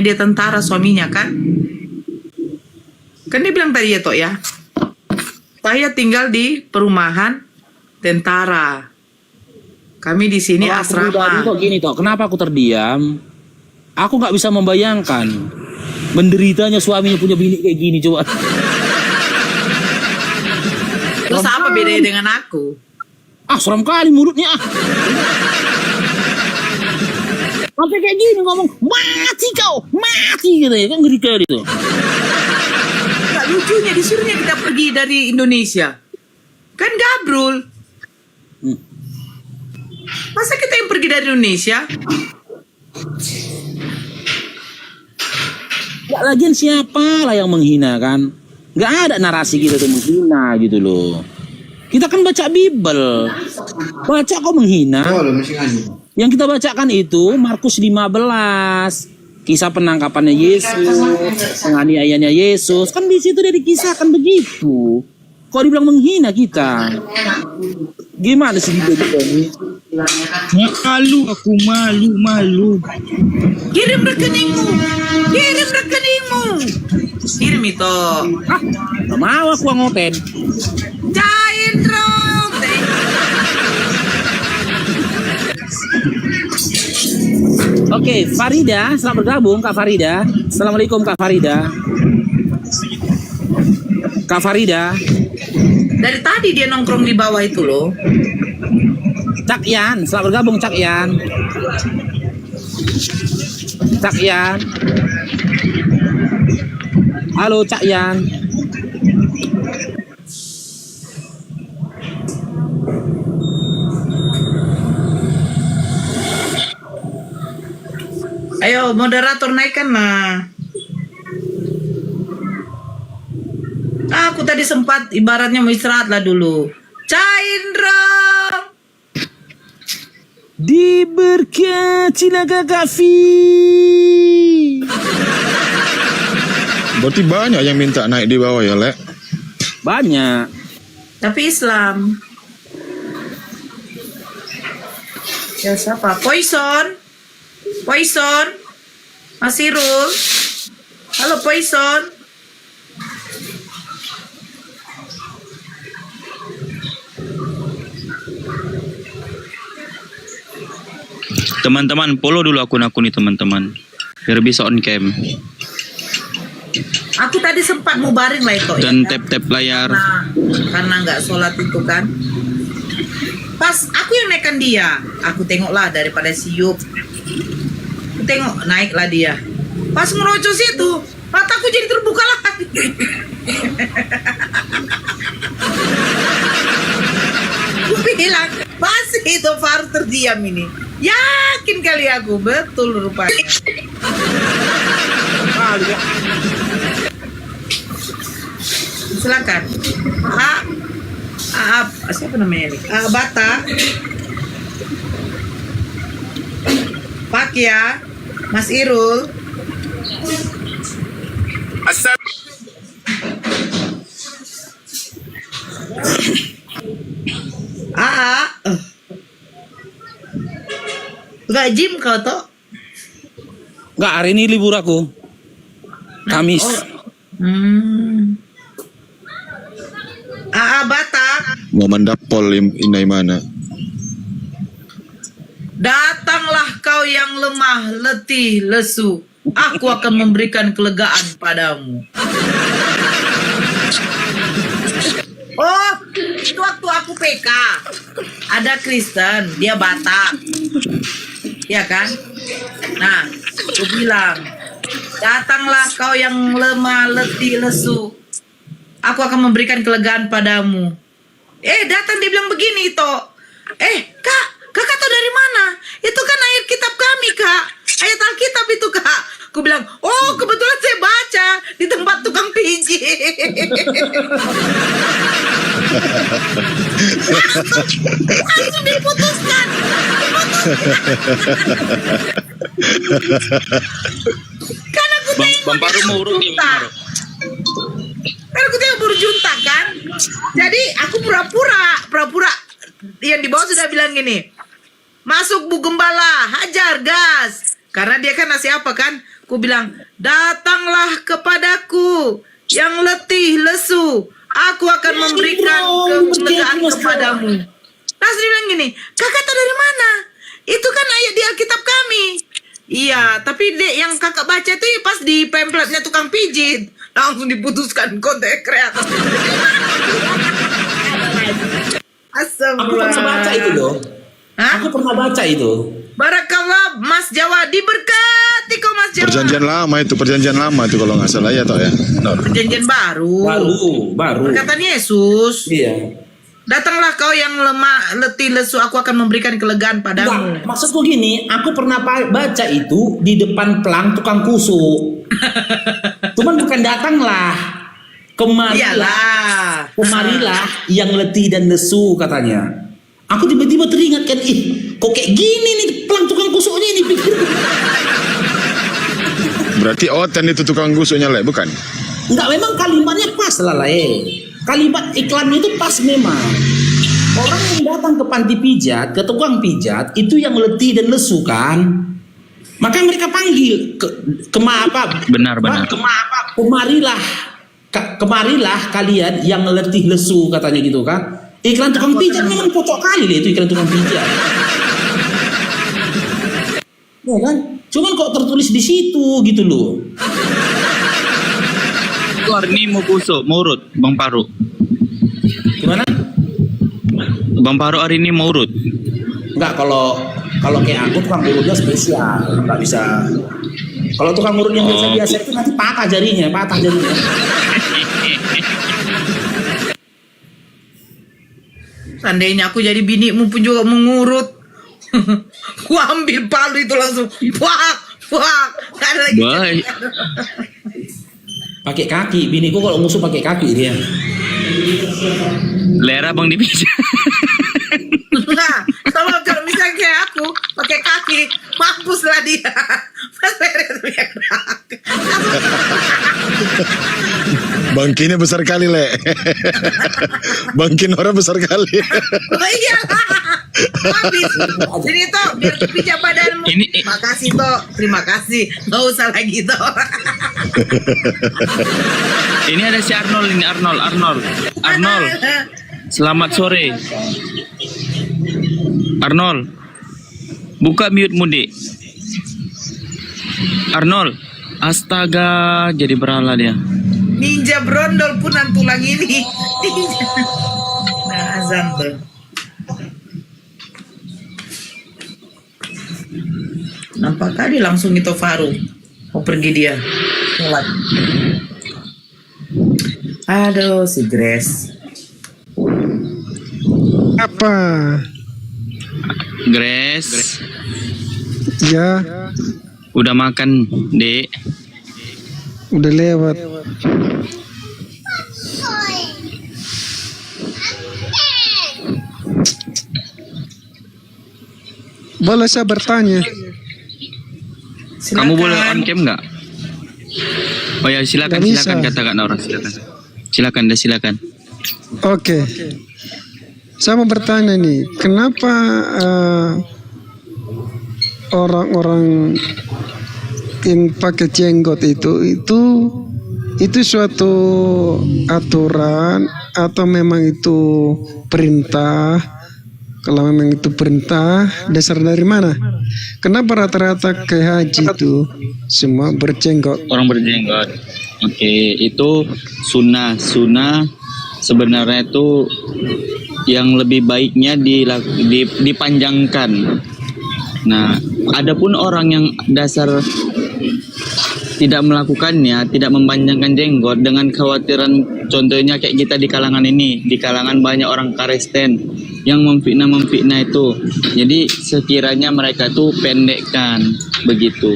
dia tentara suaminya kan. Kan dia bilang tadi ya Tok ya, saya tinggal di perumahan tentara. Kami di sini Kalau aku pribadi asrama. kok gini Tok, kenapa aku terdiam? Aku nggak bisa membayangkan menderitanya suaminya punya bini kayak gini coba. Terus apa bedanya dengan aku? Ah, seram kali mulutnya ah. Sampai kayak gini ngomong, mati kau, mati gitu ya, kan ngeri kali itu. Gak lucunya disuruhnya kita pergi dari Indonesia. Kan gabrul. Masa kita yang pergi dari Indonesia? Gak lagian siapa lah yang menghina kan? Gak ada narasi kita tuh menghina gitu loh. Kita kan baca Bible. Baca kok menghina. Yang kita bacakan itu Markus 15. Kisah penangkapannya Yesus, penganiayaannya Yesus. Kan di situ dia dikisahkan begitu. Kok dibilang menghina kita? Gimana sih dia ini? Malu aku, malu. Kirim rekeningmu. Kirim rekeningmu. Kirim itu. Ah, gak mau aku ngopen. Cain dong. Oke, Farida, selamat bergabung Kak Farida. Assalamualaikum Kak Farida. Kak Farida. Dari tadi dia nongkrong di bawah itu loh. Cak Yan, selamat bergabung Cak Yan. Cak Yan. Halo Cak Yan. Ayo moderator naikkan lah. Aku tadi sempat ibaratnya mau istirahat lah dulu. Caindra. Diberkatilah Kakak Fi. Berarti banyak yang minta naik di bawah ya, Lek? Banyak. Tapi Islam. Ya siapa? Poison. Poison. Masirul. Halo Poison. Teman-teman, follow dulu akun-akun ini teman-teman, biar bisa on cam. Aku tadi sempat mau baring lah itu. Dan ya, tap-tap layar. Karena nggak sholat itu kan. Pas aku yang naikkan dia, aku tengoklah daripada siup. Aku tengok naiklah dia. Pas ngerocos itu, mataku jadi terbuka lagi. Aku bilang, pasti itu Faru terdiam ini. Yakin kali aku, betul rupanya. Silakan. Siapa namanya ini? Bata. Pak ya, Mas Irul. Gak gym kau toh? Enggak, hari ini libur aku. Kamis. Batak. Mau mendapol inai mana? Datanglah kau yang lemah, letih, lesu. Aku akan memberikan kelegaan padamu. Oh, itu waktu aku PK. Ada Kristen, dia Batak. Ya kan? Nah, aku bilang, datanglah kau yang lemah, letih, lesu. Aku akan memberikan kelegaan padamu. Datang dia bilang begini, Tok. Kak, kakak tahu dari mana? Itu kan ayat kitab kami, Kak. Ayat Alkitab itu, Kak. Aku bilang, oh kebetulan saya baca di tempat tukang pijit. Langsung diputuskan. Karena aku tengok Bang Paru mau urut dia, Bang Paru. Karena aku tengok berjunta kan. Jadi aku pura-pura yang di bawah sudah bilang gini, masuk Bu Gembala, hajar gas. Karena dia kan nasi apa kan, Ku bilang, datanglah kepadaku yang letih lesu. Aku akan memberikan kelegaan kepadamu. Terus dia bilang gini, kakak tahu dari mana? Itu kan ayat di Alkitab kami. Iya, tapi dek yang kakak baca itu pas di pamfletnya tukang pijit. Langsung diputuskan konten kreator. Aku pernah baca itu loh. Hah? Aku pernah baca itu. Barakallah Mas Jawa, diberkati kau Mas Jawa. Perjanjian lama itu kalau nggak salah ya toh ya. Nur. Perjanjian baru. Baru. Perkataan Yesus. Iya. Datanglah kau yang lemah, letih, lesu, aku akan memberikan kelegaan padamu. Enggak, maksudku gini, aku pernah baca itu di depan pelang tukang kusuk. Cuman bukan datanglah, kemarilah yang letih dan lesu katanya. Aku tiba-tiba teringat kan, kok kayak gini nih pelang tukang kusuknya ini pikir. Berarti Oten itu tukang gusuknya Le, bukan? Enggak, memang kalimatnya pas lah Kalimat iklannya itu pas memang. Orang yang datang ke panti pijat, ke tukang pijat, itu yang letih dan lesu kan. Maka mereka panggil Benar. Kemarilah kalian yang letih lesu katanya gitu kan. Iklan tukang pijat memang cocok kali itu iklan tukang pijat. Ya kan? Cuman kok tertulis di situ gitu loh. Ini mau kusuk, mau urut, Bang Paru. Gimana? Bang Paru hari ini mau urut. Enggak, kalau kayak aku tukang urutnya spesial, nggak bisa. Kalau tukang urut yang biasa itu nanti patah jarinya. Seandainya aku jadi binimu pun juga mengurut. Ku ambil palu itu langsung. Wah. Gak ada lagi. Baik. Pakai kaki, biniku kalau musuh pakai kaki dia. Lera Bang dipijat. Nah, kalau misalnya kayak aku pakai kaki, mampuslah dia. Mas Peret punya kaki. Bangkinya besar kali Le. Bangkin orang besar kali. Oh iyalah. Habis. Jadi toh biar pijat badanmu. Makasih toh, terima kasih. Nggak usah lagi toh. Ini ada si Arnold ini, Arnold. Selamat sore. Arnold. Buka mute Dek. Arnold. Astaga, jadi berhala dia. Ninja brondol punan tulang ini. Nah, azan tuh. Nampak tadi langsung itu Faru. Mau pergi dia. Sholat. Aduh, si Grace. Apa? Grace. Ya, Udah makan, Dek? udah lewat. Boleh saya bertanya? Kamu boleh on cam nggak? Oh ya, silakan Nggak bisa. kata Kak Nora, silakan. Oke. Saya mau bertanya nih, kenapa orang-orang yang pakai jenggot itu suatu aturan atau memang itu perintah? Kalau memang itu perintah, dasar dari mana? Kenapa rata-rata ke haji itu semua berjenggot? Orang berjenggot. Oke, itu sunnah sebenarnya itu yang lebih baiknya dipanjangkan. Nah, adapun orang yang dasar tidak melakukannya, tidak memanjangkan jenggot dengan khawatiran, contohnya kayak kita di kalangan ini, di kalangan banyak orang Kristen yang memfitnah itu. Jadi sekiranya mereka itu pendekkan begitu.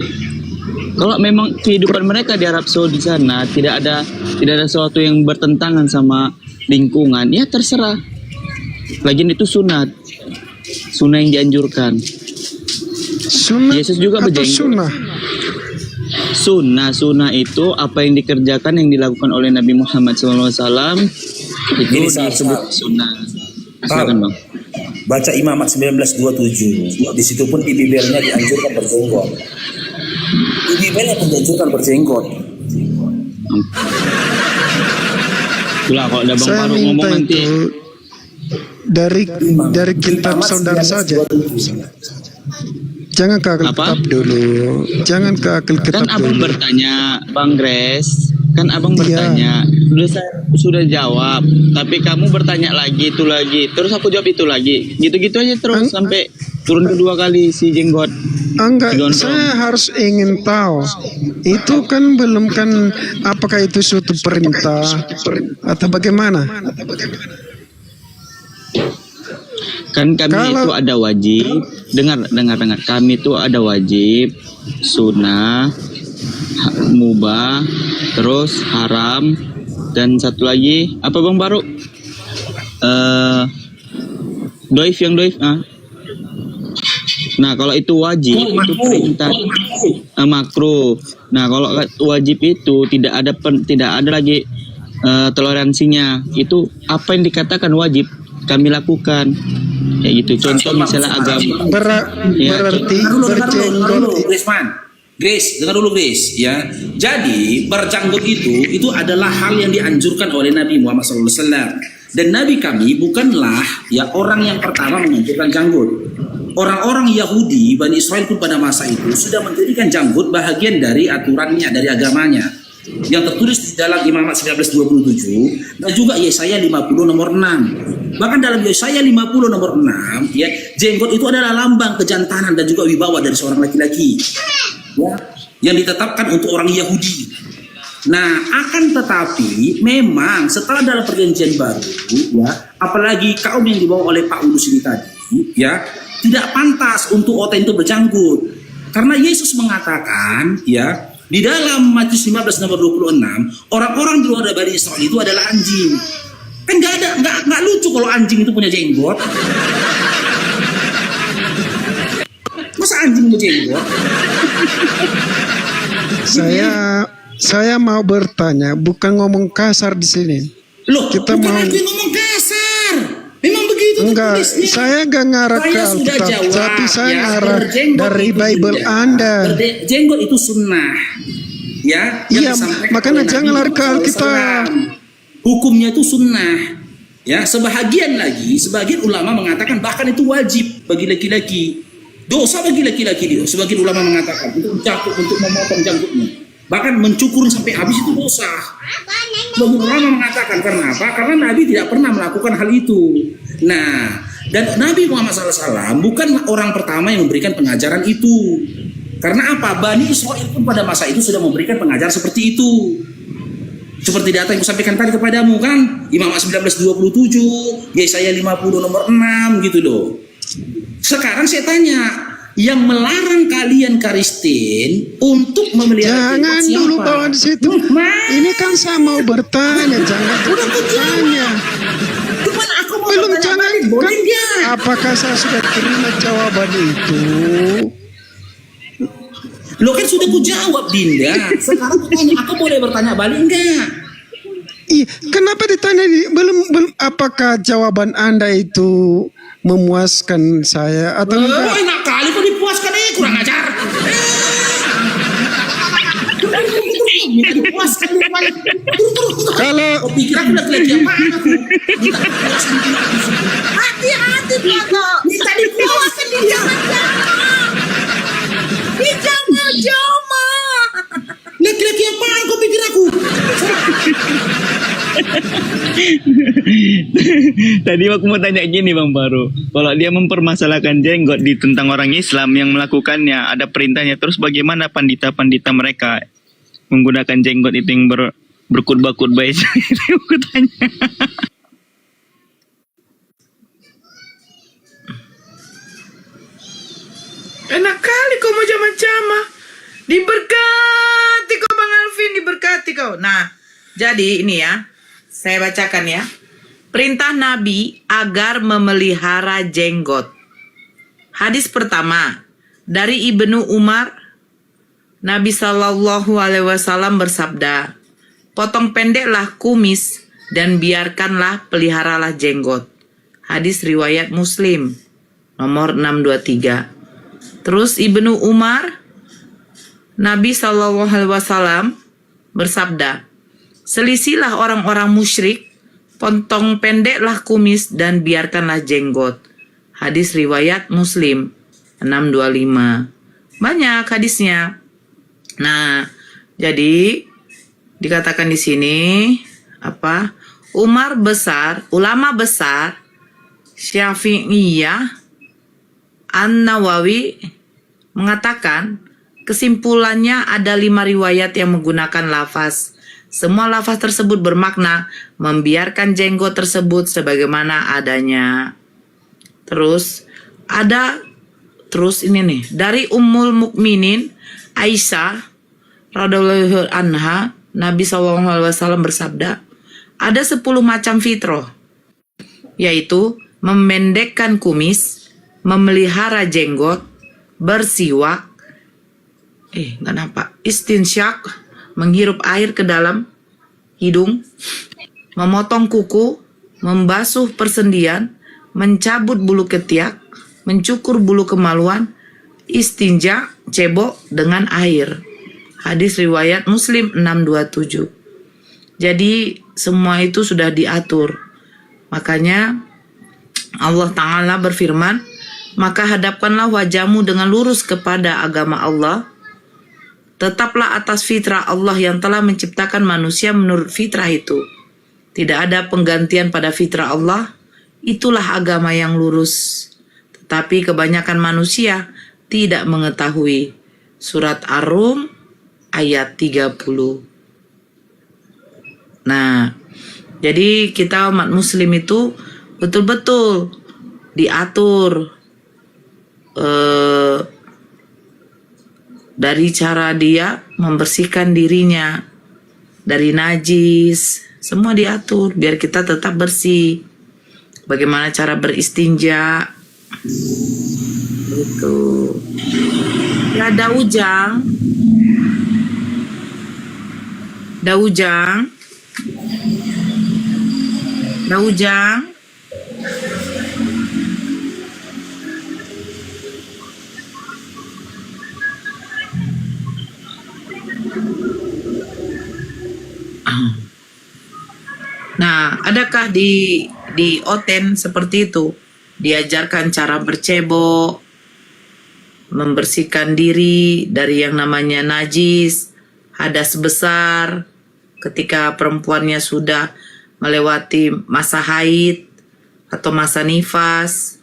Kalau memang kehidupan mereka di Arab Saudi sana tidak ada sesuatu yang bertentangan sama lingkungan, ya terserah. Lagian itu sunat yang dianjurkan. Sunnah Yesus juga atau berjenggot. Sunnah itu apa yang dikerjakan, yang dilakukan oleh Nabi Muhammad SAW itu disebut sunnah. Silakan Bang. Baca Imamat 19:27. Di situ pun di bibirnya dianjurkan berjenggot. Lebih banyak yang dianjurkan berjenggot. Itulah kalau ada Bang Saya Farouk ngomong minta nanti. itu dari kitab saudara saja. Jangan ke akal Apa? kitab dulu. Jangan ke akal Kan kitab abang dulu. bertanya, Bang Grace. Kan abang Iya. bertanya. Udah saya sudah jawab. Tapi kamu bertanya lagi, itu lagi. Terus aku jawab itu lagi. Gitu-gitu aja terus sampai turun kedua kali si jenggot. Enggak, Gondrong. saya harus ingin tahu. Itu kan belum kan apakah itu suatu perintah atau bagaimana? Kan kami Kalau- itu ada wajib. Dengar. Kami itu ada wajib, sunnah, mubah, terus haram, dan satu lagi apa Bang Farouk? Doif. Nah kalau itu wajib itu perintah makruh. Nah kalau wajib itu tidak ada lagi toleransinya. Itu apa yang dikatakan wajib kami lakukan kayak gitu. Contoh misalnya agama. Ya, Berarti Dengar berjenggot dulu, Grace Man. Grace, dengar dulu Grace, ya. Jadi berjanggut itu adalah hal yang dianjurkan oleh Nabi Muhammad SAW. Dan Nabi kami bukanlah ya orang yang pertama menganjurkan janggut. Orang-orang Yahudi, Bani Israel pun pada masa itu sudah menjadikan janggut bahagian dari aturannya, dari agamanya. Yang tertulis di dalam Imamat 19:27 dan juga Yesaya 50 nomor 6. Bahkan dalam Yesaya 50 nomor 6 ya, jenggot itu adalah lambang kejantanan dan juga wibawa dari seorang laki-laki. Ya, yang ditetapkan untuk orang Yahudi. Nah, akan tetapi memang setelah dalam perjanjian baru ya, apalagi kaum yang dibawa oleh Pak Ulus ini tadi ya, tidak pantas untuk oten itu berjanggut. Karena Yesus mengatakan ya, di dalam Matius 15 nomor 26, orang-orang di luar dari Israel itu adalah anjing. Kan nggak lucu kalau anjing itu punya jenggot. Masa anjing punya jenggot? saya mau bertanya, bukan ngomong kasar di sini. Loh, Kita bukan mau- aku yang ngomong kasar. Memang begitu Enggak, tertulisnya. saya enggak ngarah ke Saya sudah Alkitab, jawab, tapi saya ya, ngarah berjenggot dari itu Bible sunnah. Anda. Jenggot itu sunnah. Ya, yang Iya, disampaikan makanya oleh jangan Nabi lari ke Muhammad Alkitab. SAW. Hukumnya itu sunnah. Ya, sebagian ulama mengatakan bahkan itu wajib bagi laki-laki. Dosa bagi laki-laki dia. Sebagian ulama mengatakan untuk mencakup, untuk memotong janggutnya. Bahkan mencukur sampai habis itu dosa. Sebagian ulama mengatakan karena apa? Karena Nabi tidak pernah melakukan hal itu. Nah, dan Nabi Muhammad SAW bukan orang pertama yang memberikan pengajaran itu. Karena apa? Bani Israel pun pada masa itu sudah memberikan pengajaran seperti itu. Seperti data yang kusampaikan tadi kepadamu kan, Imamat 19:27, Yesaya 50 nomor 6 gitu loh. Sekarang saya tanya, yang melarang kalian Kristen untuk memelihara Jangan jenggot dulu siapa? bawa di situ. Ini kan saya mau bertanya, jangan Udah bertanya. Cuman aku mau Belum bertanya jangan balik, boleh nggak? Apakah saya sudah terima jawaban itu? Lo kan sudah kujawab Dinda. Sekarang aku tanya, aku boleh bertanya balik enggak? Ih, kenapa ditanya belum apakah jawaban Anda itu memuaskan saya atau Oh, enggak? enak kali kok dipuaskan kurang ajar. Minta dipuaskan dia balik. Kalau Oh, pikir aku laki-laki apaan aku? Minta dipuaskan dia. Hati-hati Toto. Minta dipuaskan dia. Jangan jama. Laki-laki apaan kau pikir aku? Tadi aku mau tanya gini Bang Farouk, kalau dia mempermasalahkan jenggot di tentang orang Islam yang melakukannya, ada perintahnya, terus bagaimana pandita-pandita mereka menggunakan jenggot itu yang berkhutbah-khutbah itu? Aku tanya. Enak kali kau mau jama-jama. Diberkati kau Bang Alvin, diberkati kau. Nah, jadi ini ya, saya bacakan ya. Perintah Nabi agar memelihara jenggot. Hadis pertama dari Ibnu Umar, Nabi Shallallahu Alaihi Wasallam bersabda, potong pendeklah kumis dan biarkanlah peliharalah jenggot. Hadis riwayat Muslim nomor 623. Terus Ibnu Umar Nabi SAW bersabda, selisihlah orang-orang musyrik, potong pendeklah kumis dan biarkanlah jenggot. Hadis riwayat Muslim 625. Banyak hadisnya. Nah, jadi dikatakan di sini apa? Ulama besar Syafi'iyah An-Nawawi mengatakan kesimpulannya ada 5 riwayat yang menggunakan lafaz. Semua lafaz tersebut bermakna membiarkan jenggot tersebut sebagaimana adanya. Terus ini nih dari Ummul Mukminin Aisyah radhiyallahu anha, Nabi SAW bersabda, ada 10 macam fitrah, yaitu memendekkan kumis, memelihara jenggot, bersiwak, nggak nampak, istinsyak, menghirup air ke dalam hidung, memotong kuku, membasuh persendian, mencabut bulu ketiak, mencukur bulu kemaluan, istinja, cebok dengan air. Hadis riwayat Muslim 627. Jadi semua itu sudah diatur. Makanya Allah Ta'ala berfirman, maka hadapkanlah wajahmu dengan lurus kepada agama Allah. Tetaplah atas fitrah Allah yang telah menciptakan manusia menurut fitrah itu. Tidak ada penggantian pada fitrah Allah. Itulah agama yang lurus. Tetapi kebanyakan manusia tidak mengetahui. Surat Ar-Rum ayat 30. Nah, jadi kita umat muslim itu betul-betul diatur dari cara dia membersihkan dirinya dari najis, semua diatur biar kita tetap bersih. Bagaimana cara beristinja, itu ya. Daujang nah, adakah di Oten seperti itu? Diajarkan cara bercebok, membersihkan diri dari yang namanya najis, hadas besar, ketika perempuannya sudah melewati masa haid atau masa nifas.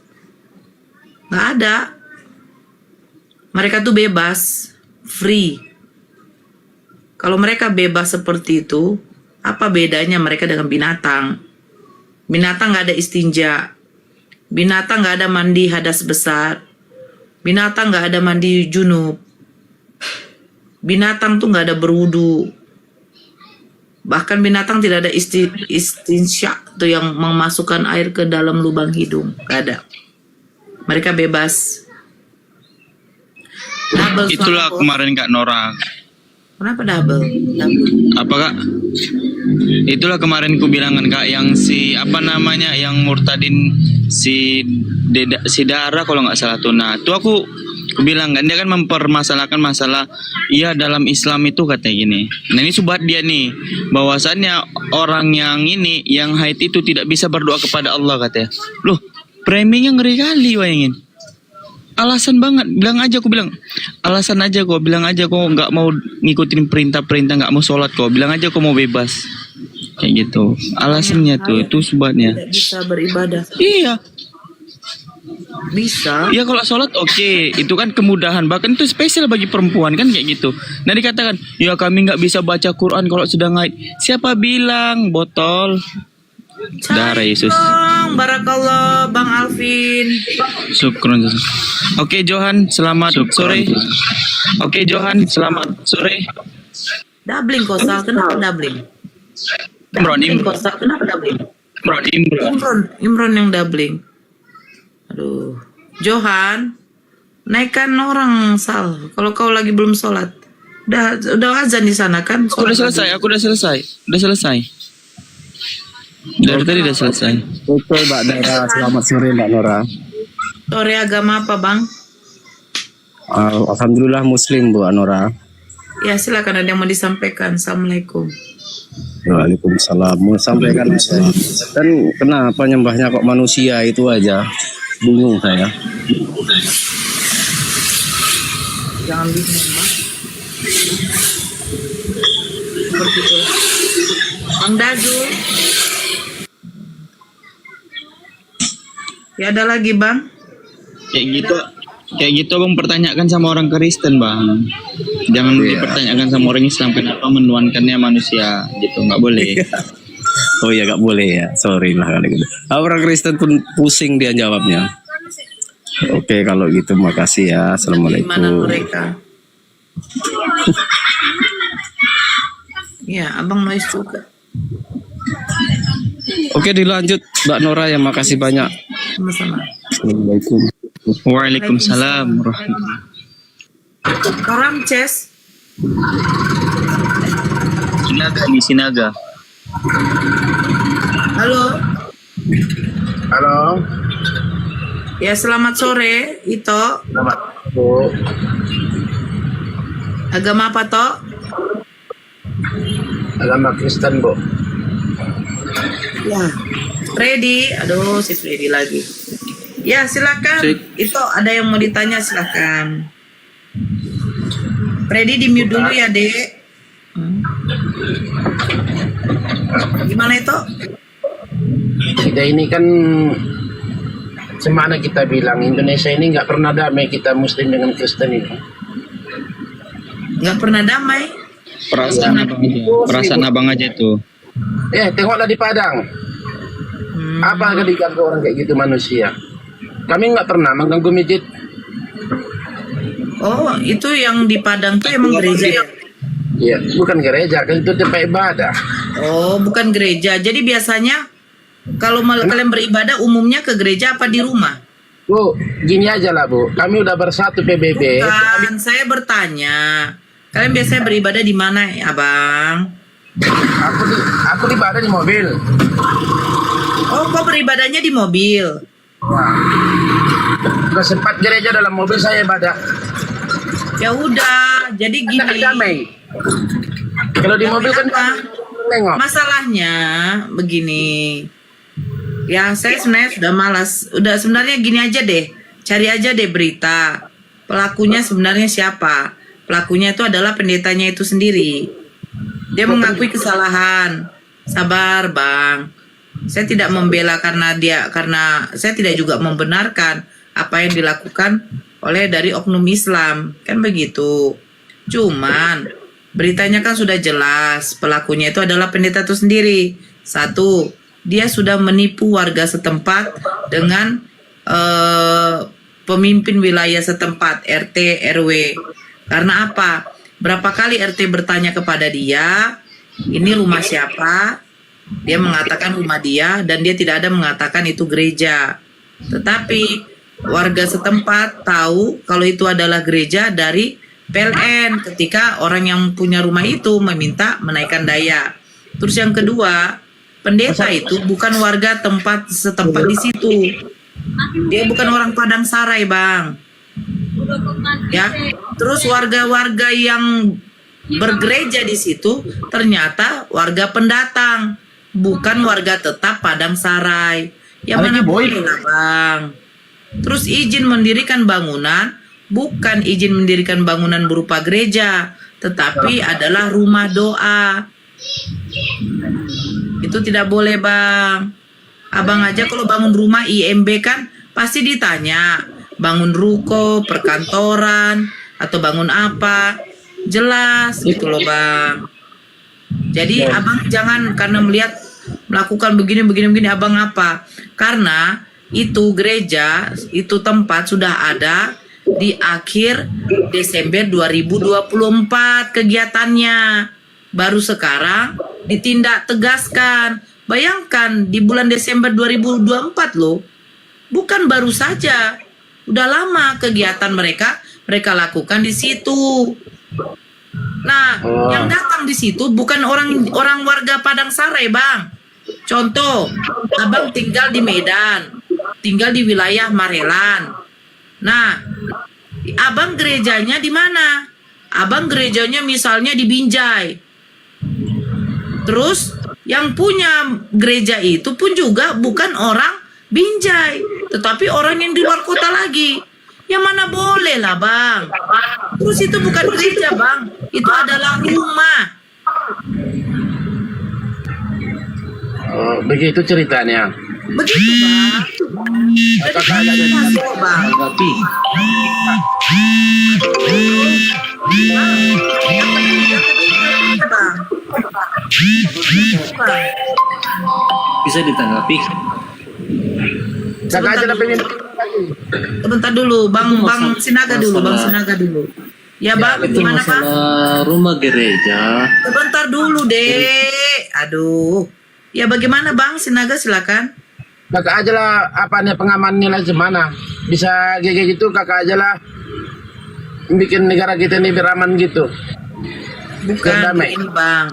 Nggak ada. Mereka tuh bebas, free. Kalau mereka bebas seperti itu, apa bedanya mereka dengan binatang? Binatang nggak ada istinja. Binatang nggak ada mandi hadas besar. Binatang nggak ada mandi junub. Binatang tuh nggak ada berwudu. Bahkan binatang tidak ada istinsyak tuh yang memasukkan air ke dalam lubang hidung. Nggak ada. Mereka bebas. Itulah kemarin Kak Nora. Kenapa double? Apa Kak? Itulah kemarin ku bilang kan Kak, yang si apa namanya, yang murtadin si Dara kalau nggak salah tuh. Nah, itu aku bilang kan, dia kan mempermasalahkan masalah iya dalam Islam itu katanya gini. Nah, ini subhat dia nih, bahwasannya orang yang ini yang haid itu tidak bisa berdoa kepada Allah katanya. Loh, framingnya ngeri kali bayangin. Alasan banget, aku bilang alasan aja kok, bilang aja kok nggak mau ngikutin perintah-perintah, nggak mau sholat kok, bilang aja kok mau bebas kayak gitu. Alasannya tuh itu subhatnya. Tidak bisa beribadah. Iya. Bisa. Ya kalau sholat oke, itu kan kemudahan, bahkan itu spesial bagi perempuan kan kayak gitu. Nah dikatakan, ya kami nggak bisa baca Quran kalau sedang haid. Siapa bilang? Botol. Darah Yesus. Barakallah Bang Alvin. Syukron. Oke Johan, selamat sore. Oke Johan, selamat sore. Doubling Kosa, kenapa doubling? Imron. Kosa, kenapa doubling? Imron. Imron yang doubling. Aduh, Johan, naikkan orang Sal. Kalau kau lagi belum sholat, udah azan di sana kan? Aku udah selesai. Dari tadi udah selesai. Oke Mbak Nora, selamat sore Mbak Nora. Sore agama apa Bang? Alhamdulillah Muslim Bu Nora. Ya silakan, ada yang mau disampaikan. Assalamualaikum. Waalaikumsalam. Mau sampaikan apa? Dan kenapa nyembahnya kok manusia itu aja? Bingung saya. Jangan bingung, Bang. Seperti itu. Bang Daju. Ya ada lagi, Bang. Kayak gitu abang pertanyakan sama orang Kristen, Bang. Jangan dipertanyakan sama orang Islam, kenapa menuankannya manusia gitu, nggak boleh. Oh ya, nggak boleh ya. Sorry lah kalau gitu. Orang Kristen pun pusing dia jawabnya. Oke, kalau gitu makasih ya. Gimana Assalamualaikum. mereka? Ya, Abang noise juga. Oke, dilanjut Mbak Nora ya. Makasih banyak. Sama-sama. Assalamualaikum. Waalaikumsalam warahmatullahi. Koram Ces. Sinaga. Halo. Halo, Ya, selamat sore, Ito. selamat Bu. Agama apa, Tok? Agama Kristen, Bu. Ya. Freddy. Aduh, si Freddy lagi. Ya, silakan. Ito, ada yang mau ditanya, silakan. Freddy di mute dulu ya, Dek. Gimana itu? Kita ini kan semana kita bilang Indonesia ini nggak pernah damai, kita Muslim dengan Kristen ini. Nggak pernah damai. Perasaan abang aja tuh. Tengoklah di Padang. Apa yang diganggu orang kayak gitu manusia? Kami nggak pernah mengganggu masjid. Oh, itu yang di Padang tuh emang gereja ya? Ya, bukan gereja, kan itu tempat ibadah. Oh, bukan gereja. Jadi biasanya kalau kalian beribadah umumnya ke gereja apa di rumah? Bu, gini aja lah Bu. Kami udah bersatu PBB. Bukan, saya bertanya. Kalian biasanya beribadah di mana, Abang? Aku ibadah di mobil. Oh, kok beribadahnya di mobil? Udah sempat gereja dalam mobil saya ibadah. Ya udah, jadi gini. Damai. Kalau di mobil kan Apa? nengok. Masalahnya begini. Ya, saya sebenarnya sudah malas. Udah sebenarnya gini aja deh. Cari aja deh berita. Pelakunya sebenarnya siapa? Pelakunya itu adalah pendetanya itu sendiri. Dia mengakui kesalahan. Sabar, Bang. Saya tidak membela karena saya tidak juga membenarkan apa yang dilakukan oleh dari oknum Islam. Kan begitu. Cuman beritanya kan sudah jelas, pelakunya itu adalah pendeta itu sendiri. Satu, dia sudah menipu warga setempat dengan pemimpin wilayah setempat, RT, RW. Karena apa? Berapa kali RT bertanya kepada dia, ini rumah siapa? Dia mengatakan rumah dia, dan dia tidak ada mengatakan itu gereja. Tetapi warga setempat tahu kalau itu adalah gereja dari PLN ketika orang yang punya rumah itu meminta menaikkan daya. Terus yang kedua, pendeta itu bukan warga tempat setempat di situ. Dia bukan orang Padang Sarai, Bang. Ya. Terus warga-warga yang bergereja di situ ternyata warga pendatang, bukan warga tetap Padang Sarai. Ya mana boleh lah, Bang. Terus izin mendirikan bangunan bukan izin mendirikan bangunan berupa gereja, tetapi adalah rumah doa. Itu tidak boleh, Bang. Abang aja kalau bangun rumah IMB kan pasti ditanya, bangun ruko, perkantoran, atau bangun apa. Jelas gitu loh, Bang. Jadi abang jangan karena melakukan begini, abang apa? Karena itu gereja, itu tempat sudah ada di akhir Desember 2024 kegiatannya. Baru sekarang ditindak tegaskan. Bayangkan di bulan Desember 2024 loh. Bukan baru saja. Udah lama kegiatan mereka lakukan di situ. Nah, yang datang di situ bukan orang warga Padang Sarai, Bang. Contoh, abang tinggal di Medan, tinggal di wilayah Marelan. Nah, abang gerejanya di mana? abang gerejanya misalnya di Binjai. Terus yang punya gereja itu pun juga bukan orang Binjai, tetapi orang yang di luar kota lagi. Yang mana boleh lah bang. Terus itu bukan gereja bang, itu adalah rumah. Oh, begitu ceritanya. Begitu bang. Apakah ada dari Masuk bang. Tapi bisa ditanggapi. Kakak aja lah pengen. Sebentar dulu, Bang Sinaga dulu, Bang Sinaga dulu. Ya Bang, Itu gimana Bang? masalah rumah gereja. Sebentar dulu deh. Aduh. Ya bagaimana Bang Sinaga, silakan. Kakak aja lah apa nih pengamannya lah gimana? Bisa kayak gitu kakak aja lah bikin negara kita ini beraman gitu. Bukan damai.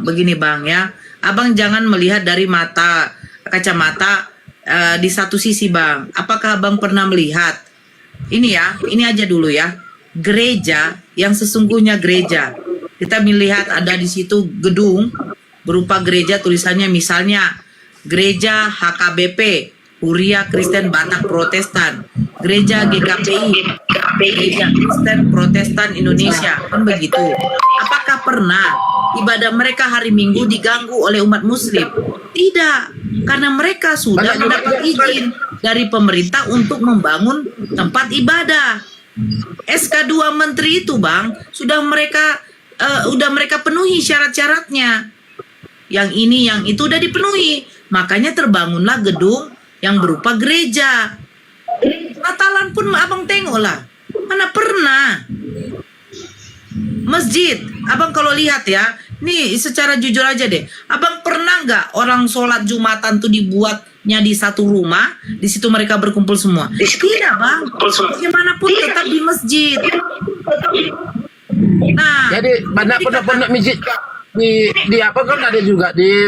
begini Bang ya. Abang jangan melihat dari kacamata di satu sisi Bang. Apakah Abang pernah melihat? Ini ya, ini aja dulu ya. Gereja yang sesungguhnya gereja. Kita melihat ada di situ gedung berupa gereja tulisannya misalnya Gereja HKBP, Huria Kristen Batak Protestan, Gereja GKPI, Gereja Kristen Protestan Indonesia, kan begitu. Apakah pernah ibadah mereka hari Minggu diganggu oleh umat Muslim? Tidak, karena mereka sudah mendapat izin dari pemerintah untuk membangun tempat ibadah. SK2 Menteri itu Bang, sudah mereka penuhi syarat-syaratnya. Yang ini, yang itu udah dipenuhi. Makanya terbangunlah gedung yang berupa gereja. Natalan pun abang tengok lah. Mana pernah. Masjid, abang kalau lihat ya, nih secara jujur aja deh. Abang pernah nggak orang sholat Jumatan tuh dibuatnya di satu rumah, di situ mereka berkumpul semua? Tidak bang. Bagaimanapun tetap di masjid. Nah, Jadi banyak pondok-pondok masjid di apa kan ada juga di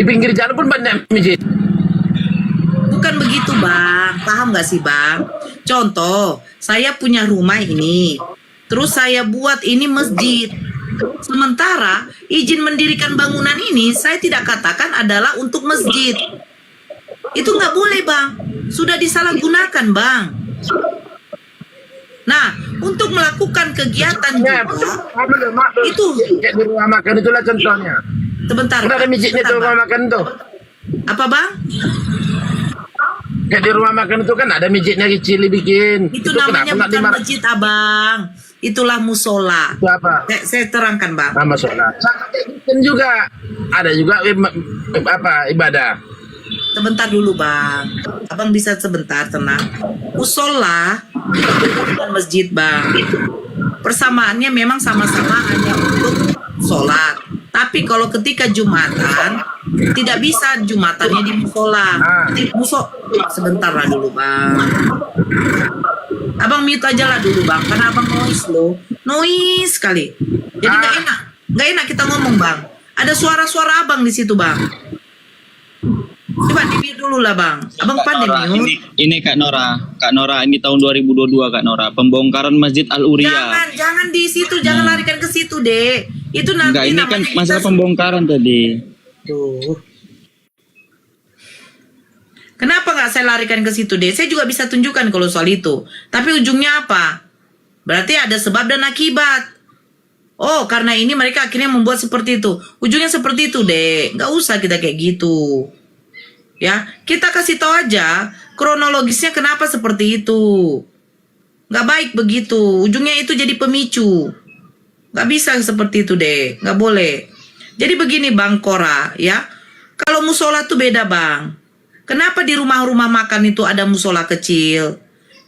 pinggir jalan pun banyak masjid. bukan begitu bang, paham gak sih bang? Contoh, saya punya rumah ini, terus saya buat ini masjid. Sementara izin mendirikan bangunan ini saya tidak katakan adalah untuk masjid. Itu nggak boleh bang, sudah disalahgunakan bang. Nah, untuk melakukan kegiatan Ya, juga, itu kayak di rumah makan itulah contohnya. sebentar. Kan ada Bang, masjidnya sebentar, tuh rumah Bang. makan tuh. Apa bang? Kayak di rumah makan itu kan ada masjidnya kecil dibikin. Itu namanya kenapa nggak bukan dimarah- masjid abang, itulah musola. Itu apa? Saya terangkan bang. Nama sholat. Sama kayak gitu juga. Ada juga apa ibadah. Sebentar dulu bang, abang bisa sebentar tenang. Musola itu bukan masjid bang. Persamaannya memang sama-sama hanya untuk sholat. Tapi kalau ketika Jumatan tidak bisa Jumatannya di musola. Sebentar lah dulu bang. Abang mute aja lah dulu bang, karena abang noise sekali. Jadi nggak enak kita ngomong bang. Ada suara-suara abang di situ bang. Coba di dulu lah bang. Abang pandai Nora, mute. ini Kak Nora ini tahun 2022 Kak Nora, pembongkaran Masjid Al Uria. Jangan di situ, jangan larikan ke situ deh. Itu nanti Enggak, ini kan namanya masalah kita- pembongkaran tadi. Tuh. Kenapa nggak saya larikan ke situ deh? Saya juga bisa tunjukkan kalau soal itu. Tapi ujungnya apa? Berarti ada sebab dan akibat. Oh, karena ini mereka akhirnya membuat seperti itu. Ujungnya seperti itu deh. Nggak usah kita kayak gitu. Ya, kita kasih tahu aja kronologisnya kenapa seperti itu. Nggak baik begitu. Ujungnya itu jadi pemicu. Nggak bisa seperti itu deh. Nggak boleh. Jadi begini Bang Kora, ya. Kalau musola tuh beda Bang. Kenapa di rumah-rumah makan itu ada musola kecil?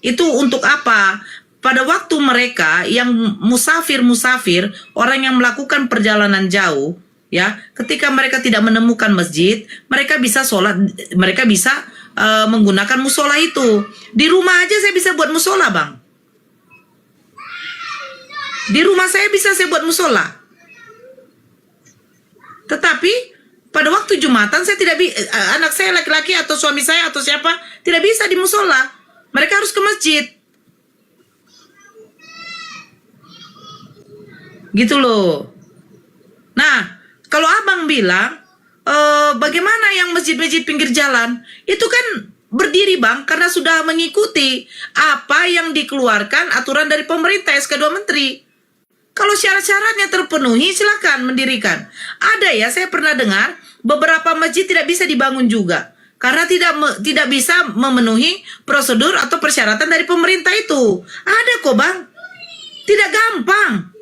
Itu untuk apa? Pada waktu mereka yang musafir, orang yang melakukan perjalanan jauh, ya, ketika mereka tidak menemukan masjid, mereka bisa sholat, mereka bisa menggunakan musola itu. Di rumah aja saya bisa buat musola Bang. Di rumah saya bisa saya buat musola. Tetapi pada waktu Jumatan saya tidak anak saya laki-laki atau suami saya atau siapa tidak bisa di musola. Mereka harus ke masjid. Gitu loh. Nah, kalau abang bilang, bagaimana yang masjid-masjid pinggir jalan? Itu kan berdiri bang, karena sudah mengikuti apa yang dikeluarkan aturan dari pemerintah SK2 Menteri. Kalau syarat-syaratnya terpenuhi, silakan mendirikan. Ada ya, saya pernah dengar beberapa masjid tidak bisa dibangun juga karena tidak bisa memenuhi prosedur atau persyaratan dari pemerintah itu. Ada kok bang, tidak gampang.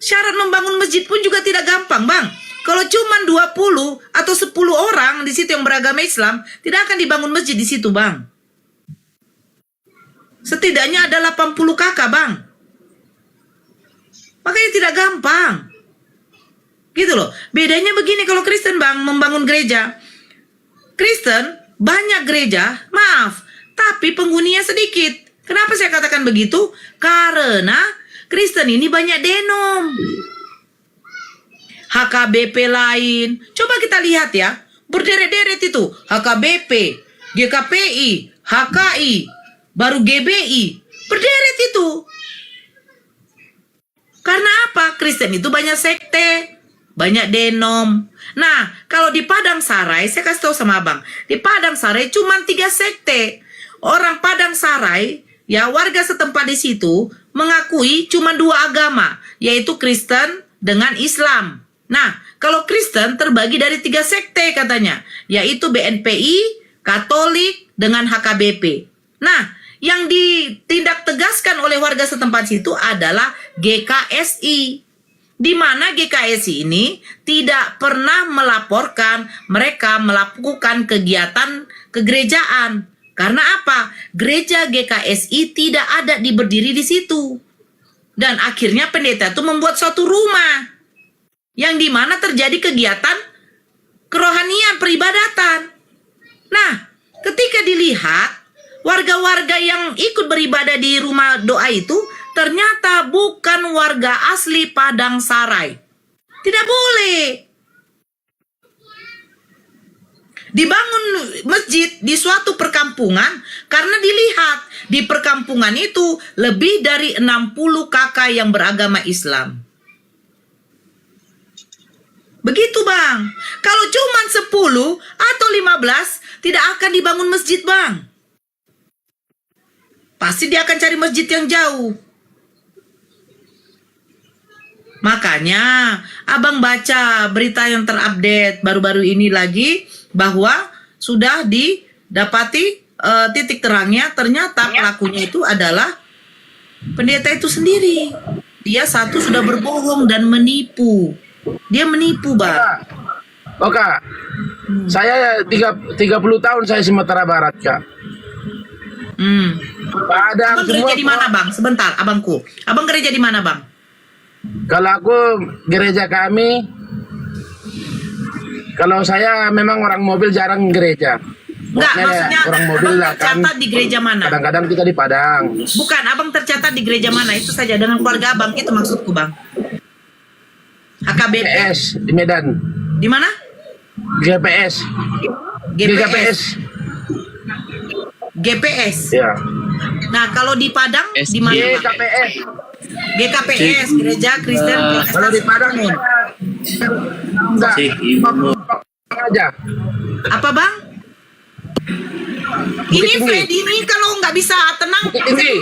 Syarat membangun masjid pun juga tidak gampang bang. Kalau cuma 20 atau 10 orang di situ yang beragama Islam, tidak akan dibangun masjid di situ, Bang. Setidaknya ada 80 kakak, Bang. Makanya tidak gampang. Gitu loh. Bedanya begini kalau Kristen, Bang, membangun gereja. Kristen, banyak gereja, maaf, tapi penghuninya sedikit. Kenapa saya katakan begitu? Karena Kristen ini banyak denom. HKBP lain. Coba kita lihat ya. Berderet-deret itu. HKBP, GKPI, HKI, baru GBI. Berderet itu. Karena apa? Kristen itu banyak sekte, banyak denom. Nah, kalau di Padang Sarai, saya kasih tahu sama abang. Di Padang Sarai cuma 3 sekte. Orang Padang Sarai, ya warga setempat di situ, mengakui cuma 2 agama. Yaitu Kristen dengan Islam. Nah, kalau Kristen terbagi dari 3 sekte katanya, yaitu BNPI, Katolik, dengan HKBP. Nah, yang ditindak tegaskan oleh warga setempat situ adalah GKSI. Di mana GKSI ini tidak pernah melaporkan mereka melakukan kegiatan kegerejaan. Karena apa? Gereja GKSI tidak ada berdiri di situ. Dan akhirnya pendeta itu membuat suatu rumah yang dimana terjadi kegiatan kerohanian, peribadatan. Nah, ketika dilihat warga-warga yang ikut beribadah di rumah doa itu ternyata bukan warga asli Padang Sarai. Tidak boleh dibangun masjid di suatu perkampungan karena dilihat di perkampungan itu lebih dari 60 kakak yang beragama Islam. Begitu bang. Kalau cuma 10 atau 15 tidak akan dibangun masjid bang. Pasti dia akan cari masjid yang jauh. Makanya abang baca berita yang terupdate baru-baru ini lagi bahwa sudah didapati titik terangnya, ternyata pelakunya itu adalah pendeta itu sendiri. Dia satu sudah berbohong dan menipu. Dia menipu, Bang. Oke. Saya 30 tahun saya Sumatera Barat, Kak. Abang gereja di mana, Bang? Sebentar, abangku. Abang gereja di mana, Bang? Kalau aku gereja kami, kalau saya memang orang mobil jarang gereja. Enggak, maksudnya orang mobil abang lah kan. tercatat di gereja mana? Kadang-kadang kita di Padang. Bukan, abang tercatat di gereja mana? Itu saja, dengan keluarga abang. Itu maksudku, Bang. HKBP. GPS di Medan. Di mana? GPS. GPS. Ya. Nah, kalau di Padang di mana, Bang? GKPS. GKPS, Gereja Kristen Kalau Protestan di Padang enggak. Aja. Apa, Bang? Ini Fred ini kalau nggak bisa tenang,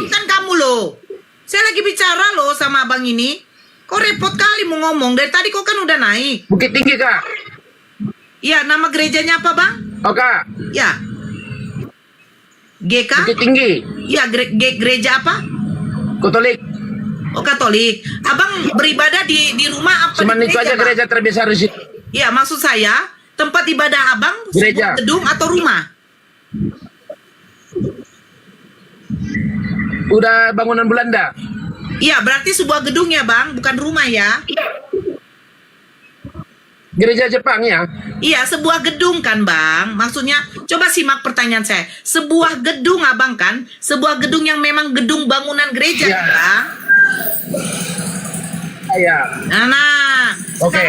kan kamu loh. Saya lagi bicara loh sama abang ini. Kok repot kali mau ngomong? Dari tadi kok kan udah naik. Bukit Tinggi, Kak. Iya, nama gerejanya apa, Bang? Oke. Ya. GK? Bukit Tinggi. Iya, gereja apa? Katolik. Oh, Katolik. Abang beribadah di rumah apa? Cuman itu aja Bang? gereja terbesar di situ. Iya, maksud saya tempat ibadah abang Gereja. sebuah gedung atau rumah? Udah bangunan Belanda. Iya, berarti sebuah gedung ya, Bang, bukan rumah ya? Gereja Jepang ya. Iya, sebuah gedung kan, Bang. Maksudnya, coba simak pertanyaan saya. Sebuah gedung, Abang kan? Sebuah gedung yang memang gedung bangunan gereja, Iya. Bang. Iya. Nah, Oke.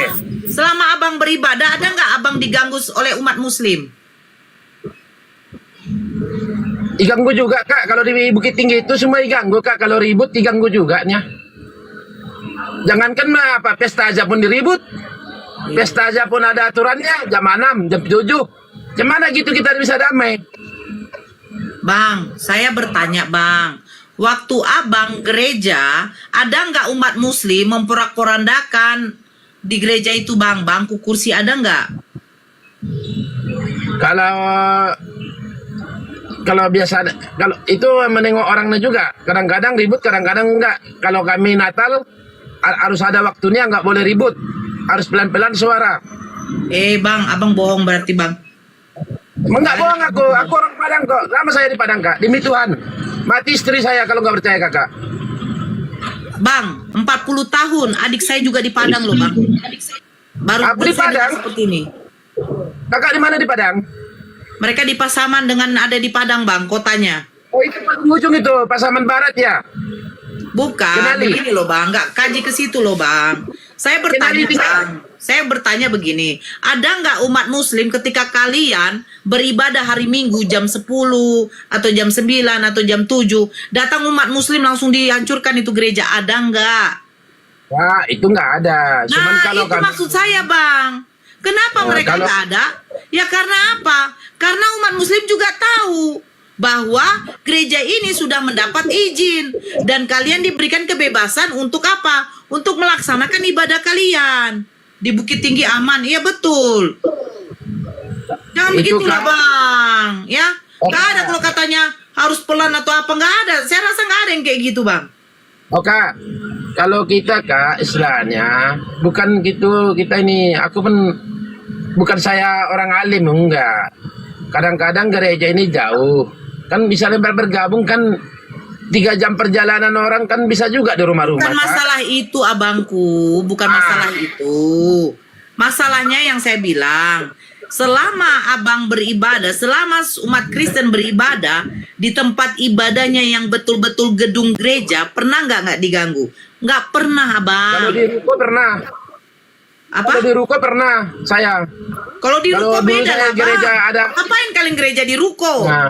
selama Abang beribadah, ada nggak Abang diganggu oleh umat Muslim? Diganggu juga, Kak. Kalau di Bukit Tinggi itu semua diganggu, Kak. Kalau ribut diganggu juga nya. Jangankan apa pesta aja pun diribut. Pesta aja pun ada aturannya jam 6, jam 7. Gimana gitu kita bisa damai? Bang, saya bertanya bang, waktu abang gereja, ada nggak umat muslim memporak-porandakan di gereja itu bang? Bangku kursi ada nggak? Kalau biasa, kalau itu menengok orangnya juga. Kadang-kadang ribut, kadang-kadang enggak. Kalau kami Natal harus ada waktunya, nggak boleh ribut. Harus pelan-pelan suara. Bang, abang bohong berarti bang. Enggak bohong aku orang Padang kok. Lama saya di Padang kak, demi Tuhan. Mati istri saya kalau nggak percaya kakak. Bang, 40 tahun, adik saya juga di Padang loh bang. Baru Aku di saya Padang? seperti ini. Kakak di mana di Padang? Mereka di Pasaman dengan ada di Padang bang, kotanya. Oh itu di ujung itu, Pasaman Barat ya? Bukan, Kenali. begini loh bang, nggak kaji ke situ loh bang. Saya bertanya Kenali, bang, saya bertanya begini, ada nggak umat muslim ketika kalian beribadah hari Minggu jam 10 atau jam 9 atau jam 7, datang umat muslim langsung dihancurkan itu gereja, ada nggak? Wah itu nggak ada. Cuman Nah kalau itu kami, maksud saya bang. Kenapa mereka kalau- nggak ada? Ya karena apa? Karena umat muslim juga tahu bahwa gereja ini sudah mendapat izin dan kalian diberikan kebebasan untuk apa? Untuk melaksanakan ibadah kalian di Bukit Tinggi aman. Iya betul. Jangan Itu begitulah kan- bang, ya. Nggak Oh. ada kalau katanya harus pelan atau apa, nggak ada. Saya rasa nggak ada yang kayak gitu bang. oh kak, kalau kita kak istilahnya bukan gitu kita ini. Aku pun bukan saya orang alim enggak. Kadang-kadang gereja ini jauh. Kan bisa lebar bergabung kan 3 jam perjalanan orang kan bisa juga di rumah-rumah. Bukan Kak. masalah itu abangku, bukan masalah itu. Masalahnya yang saya bilang, selama abang beribadah, selama umat Kristen beribadah di tempat ibadahnya yang betul-betul gedung gereja, pernah nggak diganggu? Nggak pernah Kalau abang. di ruko pernah. Apa? Kalau di ruko pernah saya. Kalau di kalau ruko dulu beda saya lah gereja bang. ada- Ngapain kalian gereja di ruko? Nah,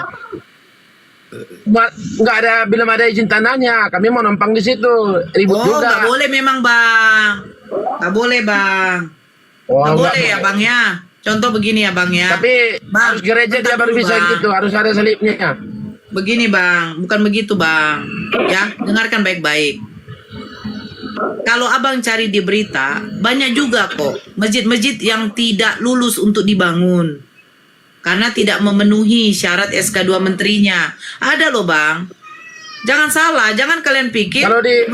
nggak ada, belum ada izin tanahnya. Kami mau numpang di situ, ribut Oh, juga. nggak boleh memang bang. Nggak boleh bang. Oh, Nggak nggak boleh ya bang ya. Contoh begini ya bang ya. Tapi Bang, harus gereja dia bentar baru dulu, bisa Bang. gitu, harus ada selipnya. Begini bang, bukan begitu bang. Ya, dengarkan baik-baik. Kalau abang cari di berita, banyak juga kok masjid-masjid yang tidak lulus untuk dibangun. Karena tidak memenuhi syarat SK2 menterinya. Ada loh bang. Jangan salah, jangan kalian pikir. Kalau di-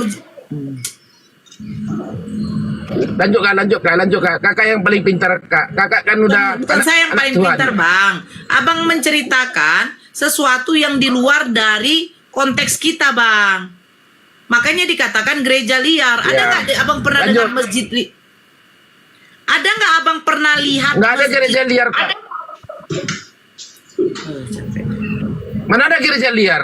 Lanjut kak. Kakak yang paling pintar kak. Kakak kan udah Bukan saya yang anak paling Tuhan. pintar bang. Abang menceritakan sesuatu yang di luar dari konteks kita bang. Makanya dikatakan gereja liar. Ada Ya. nggak abang pernah Lanjut. dengar masjid Ada nggak abang pernah lihat Nggak ada masjid- gereja liar kak. Mana ada gereja liar?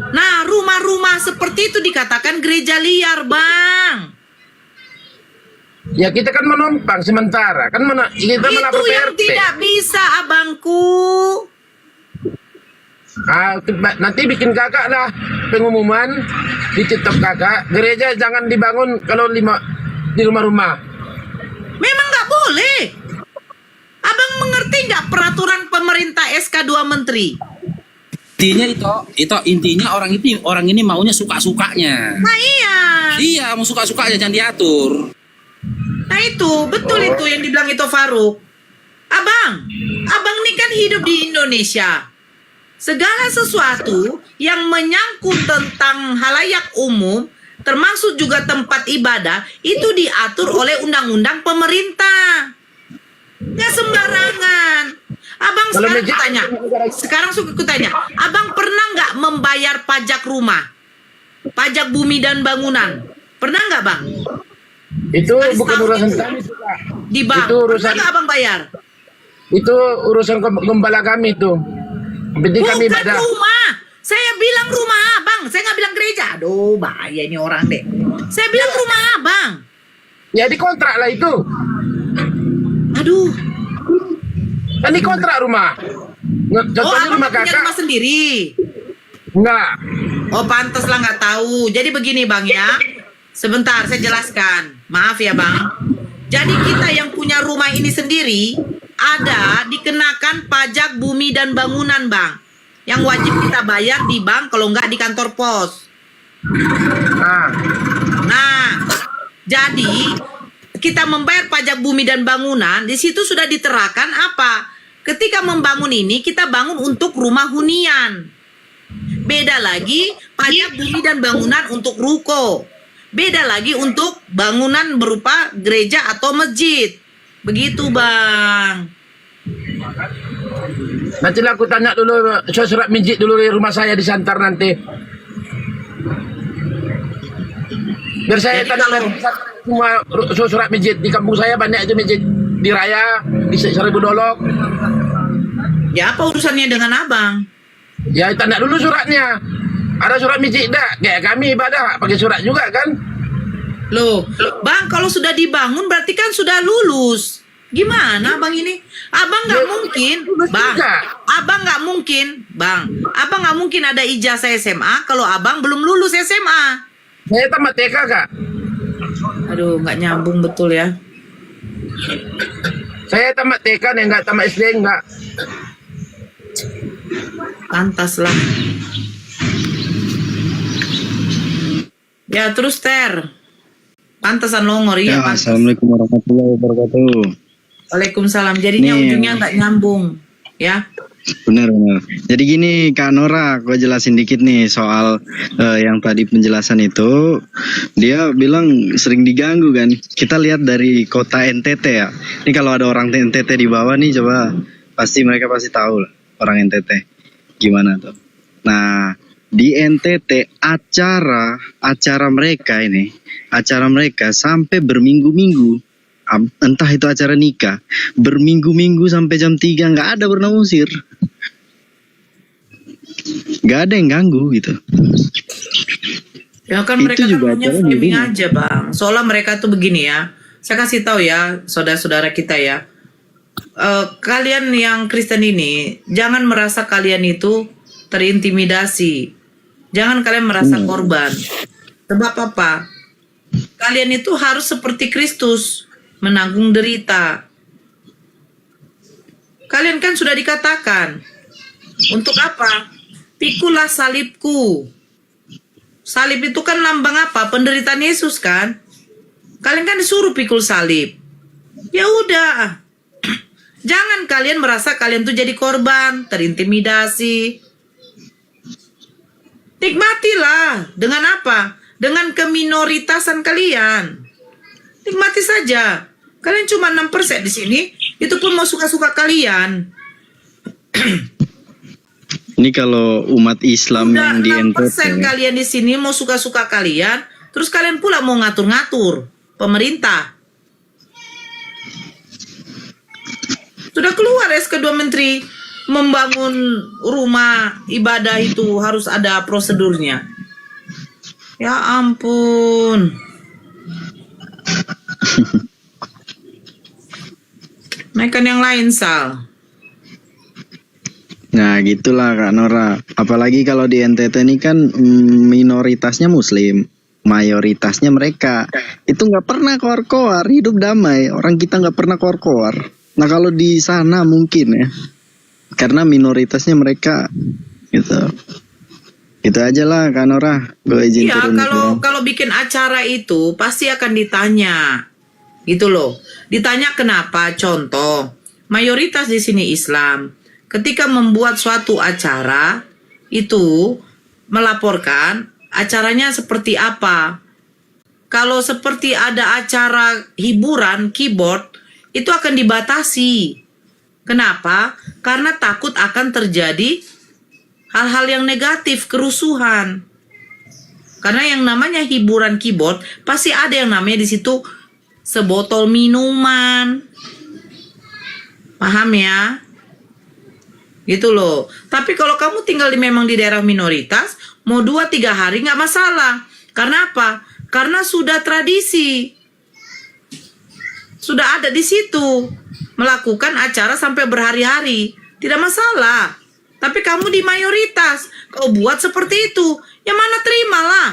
Nah rumah-rumah seperti itu dikatakan gereja liar bang. Ya kita kan menumpang sementara. Kan kita melapor Itu yang PRT. tidak bisa abangku. Nanti bikin kakak lah pengumuman di TikTok kakak. Gereja jangan dibangun kalau di rumah-rumah. Memang nggak boleh. Abang mengerti nggak peraturan pemerintah SK2 Menteri? Intinya orang ini maunya suka-sukanya. Nah iya. Iya, mau suka-sukanya jangan diatur. Nah itu, betul itu yang dibilang itu Faruk. Abang ini kan hidup di Indonesia. Segala sesuatu yang menyangkut tentang halayak umum, termasuk juga tempat ibadah, itu diatur oleh undang-undang pemerintah. Nggak sembarangan. Abang Kalau sekarang meja- tanya, abang pernah nggak membayar pajak rumah? Pajak bumi dan bangunan? Pernah nggak bang? Itu Sekali bukan setahun urusan itu. kami. Pak. Di bank? Itu urusan- Pernah nggak abang bayar? Itu urusan gembala kami itu. Penting kami Bukan ibadah. rumah. Saya bilang rumah abang. Saya nggak bilang gereja. Aduh, bahaya ini orang deh. Saya bilang rumah abang. Ya dikontrak lah itu. Aduh. Kan dikontrak rumah. Contohnya Abang rumah punya kakak. rumah sendiri. Enggak. Oh, pantas lah nggak tahu. Jadi begini bang ya. Sebentar, saya jelaskan. Maaf ya, Bang. Jadi kita yang punya rumah ini sendiri ada dikenakan pajak bumi dan bangunan, Bang. Yang wajib kita bayar di bank, kalau enggak di kantor pos. Ah, Nah, jadi kita membayar pajak bumi dan bangunan, di situ sudah diterakan apa? Ketika membangun ini, kita bangun untuk rumah hunian. Beda lagi pajak bumi dan bangunan untuk ruko. Beda lagi untuk bangunan berupa gereja atau masjid. Begitu, Bang. nanti lah aku tanya dulu surat mijit dulu di rumah saya di Santar nanti. Biar saya Jadi tanya kalau- semua surat mijit di kampung saya banyak itu mijit di Raya, di Seribu Dolok. Ya, apa urusannya dengan Abang? Ya tanda dulu suratnya. Ada surat mijit dah. Kayak kami ibadah pakai surat juga kan? Loh, Bang, kalau sudah dibangun berarti kan sudah lulus. Gimana, Bang ini? Abang nggak mungkin, Bang. juga. Abang nggak mungkin, Bang. Abang nggak mungkin ada ijazah SMA kalau Abang belum lulus SMA. Saya tamat TK kak. Aduh, nggak nyambung betul ya. Saya tamat TK nih, nggak tamat SD nggak. Pantas lah. Ya, terus Ter. Pantesan longor ya, pantas. Assalamualaikum warahmatullahi wabarakatuh. Waalaikumsalam. Jadinya Nih. ujungnya nggak nyambung, ya. Benar. Jadi gini Kak Nora, gue jelasin dikit nih soal yang tadi penjelasan itu. Dia bilang sering diganggu kan. Kita lihat dari kota NTT ya. Ini kalau ada orang NTT di bawah nih, coba mereka pasti tahu lah orang NTT gimana tuh. Nah di NTT acara mereka sampai berminggu-minggu. Entah itu acara nikah, berminggu-minggu sampai jam 3 nggak ada bernausir, nggak ada yang ganggu gitu. Ya kan Itu mereka kan juga maunya acaranya framing begini. aja, Bang. Soalnya mereka tuh begini ya. Saya kasih tahu ya, saudara-saudara kita ya. Kalian yang Kristen ini, jangan merasa kalian itu terintimidasi. Jangan kalian merasa korban. Sebab apa? Kalian itu harus seperti Kristus, menanggung derita. Kalian kan sudah dikatakan, untuk apa? Pikulah salibku. Salib itu kan lambang apa? Penderitaan Yesus kan? Kalian kan disuruh pikul salib. Ya udah. Jangan kalian merasa kalian tuh jadi korban, terintimidasi. Nikmatilah. Dengan apa? Dengan keminoritasan kalian. Nikmati saja. Kalian cuma 6% di sini, itu pun mau suka-suka kalian. Ini kalau umat Islam Udah yang di 6% NTT. kalian di sini mau suka-suka kalian, terus kalian pula mau ngatur-ngatur pemerintah. Sudah keluar SK 2 Menteri membangun rumah ibadah itu harus ada prosedurnya. Ya ampun. Naikkan yang lain, Sal. Nah gitulah Kak Nora. Apalagi kalau di NTT ini kan minoritasnya Muslim, mayoritasnya mereka itu nggak pernah koar-koar, hidup damai. Orang kita nggak pernah koar-koar. Nah kalau di sana mungkin ya, karena minoritasnya mereka gitu. Itu aja lah Kak Nora. Gue izin Iya, turun kalau bikin acara itu pasti akan ditanya. Gitu loh. Ditanya kenapa? Contoh, mayoritas di sini Islam. Ketika membuat suatu acara itu melaporkan acaranya seperti apa. Kalau seperti ada acara hiburan, keyboard, itu akan dibatasi. Kenapa? Karena takut akan terjadi hal-hal yang negatif, kerusuhan. Karena yang namanya hiburan keyboard, pasti ada yang namanya di situ sebotol minuman. Paham ya? Gitu loh. Tapi kalau kamu tinggal memang di daerah minoritas, mau 2-3 hari nggak masalah. Karena apa? Karena sudah tradisi. Sudah ada di situ. Melakukan acara sampai berhari-hari. Tidak masalah. Tapi kamu di mayoritas, kau buat seperti itu, ya mana terimalah.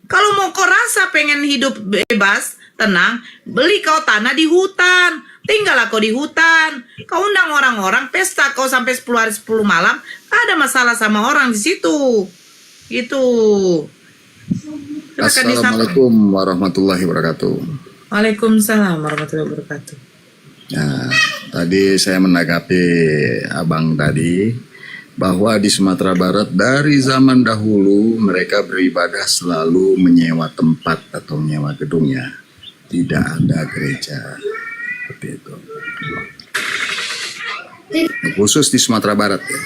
Kalau mau kau rasa pengen hidup bebas, tenang, beli kau tanah di hutan. Tinggallah kau di hutan. Kau undang orang-orang, pesta kau sampai 10 hari 10 malam. Tak ada masalah sama orang di situ. Itu. Assalamualaikum warahmatullahi wabarakatuh. Waalaikumsalam warahmatullahi wabarakatuh. Nah, tadi saya menanggapi abang tadi bahwa di Sumatera Barat dari zaman dahulu mereka beribadah selalu menyewa tempat atau menyewa gedungnya. Tidak ada gereja seperti itu. Khusus di Sumatera Barat ya.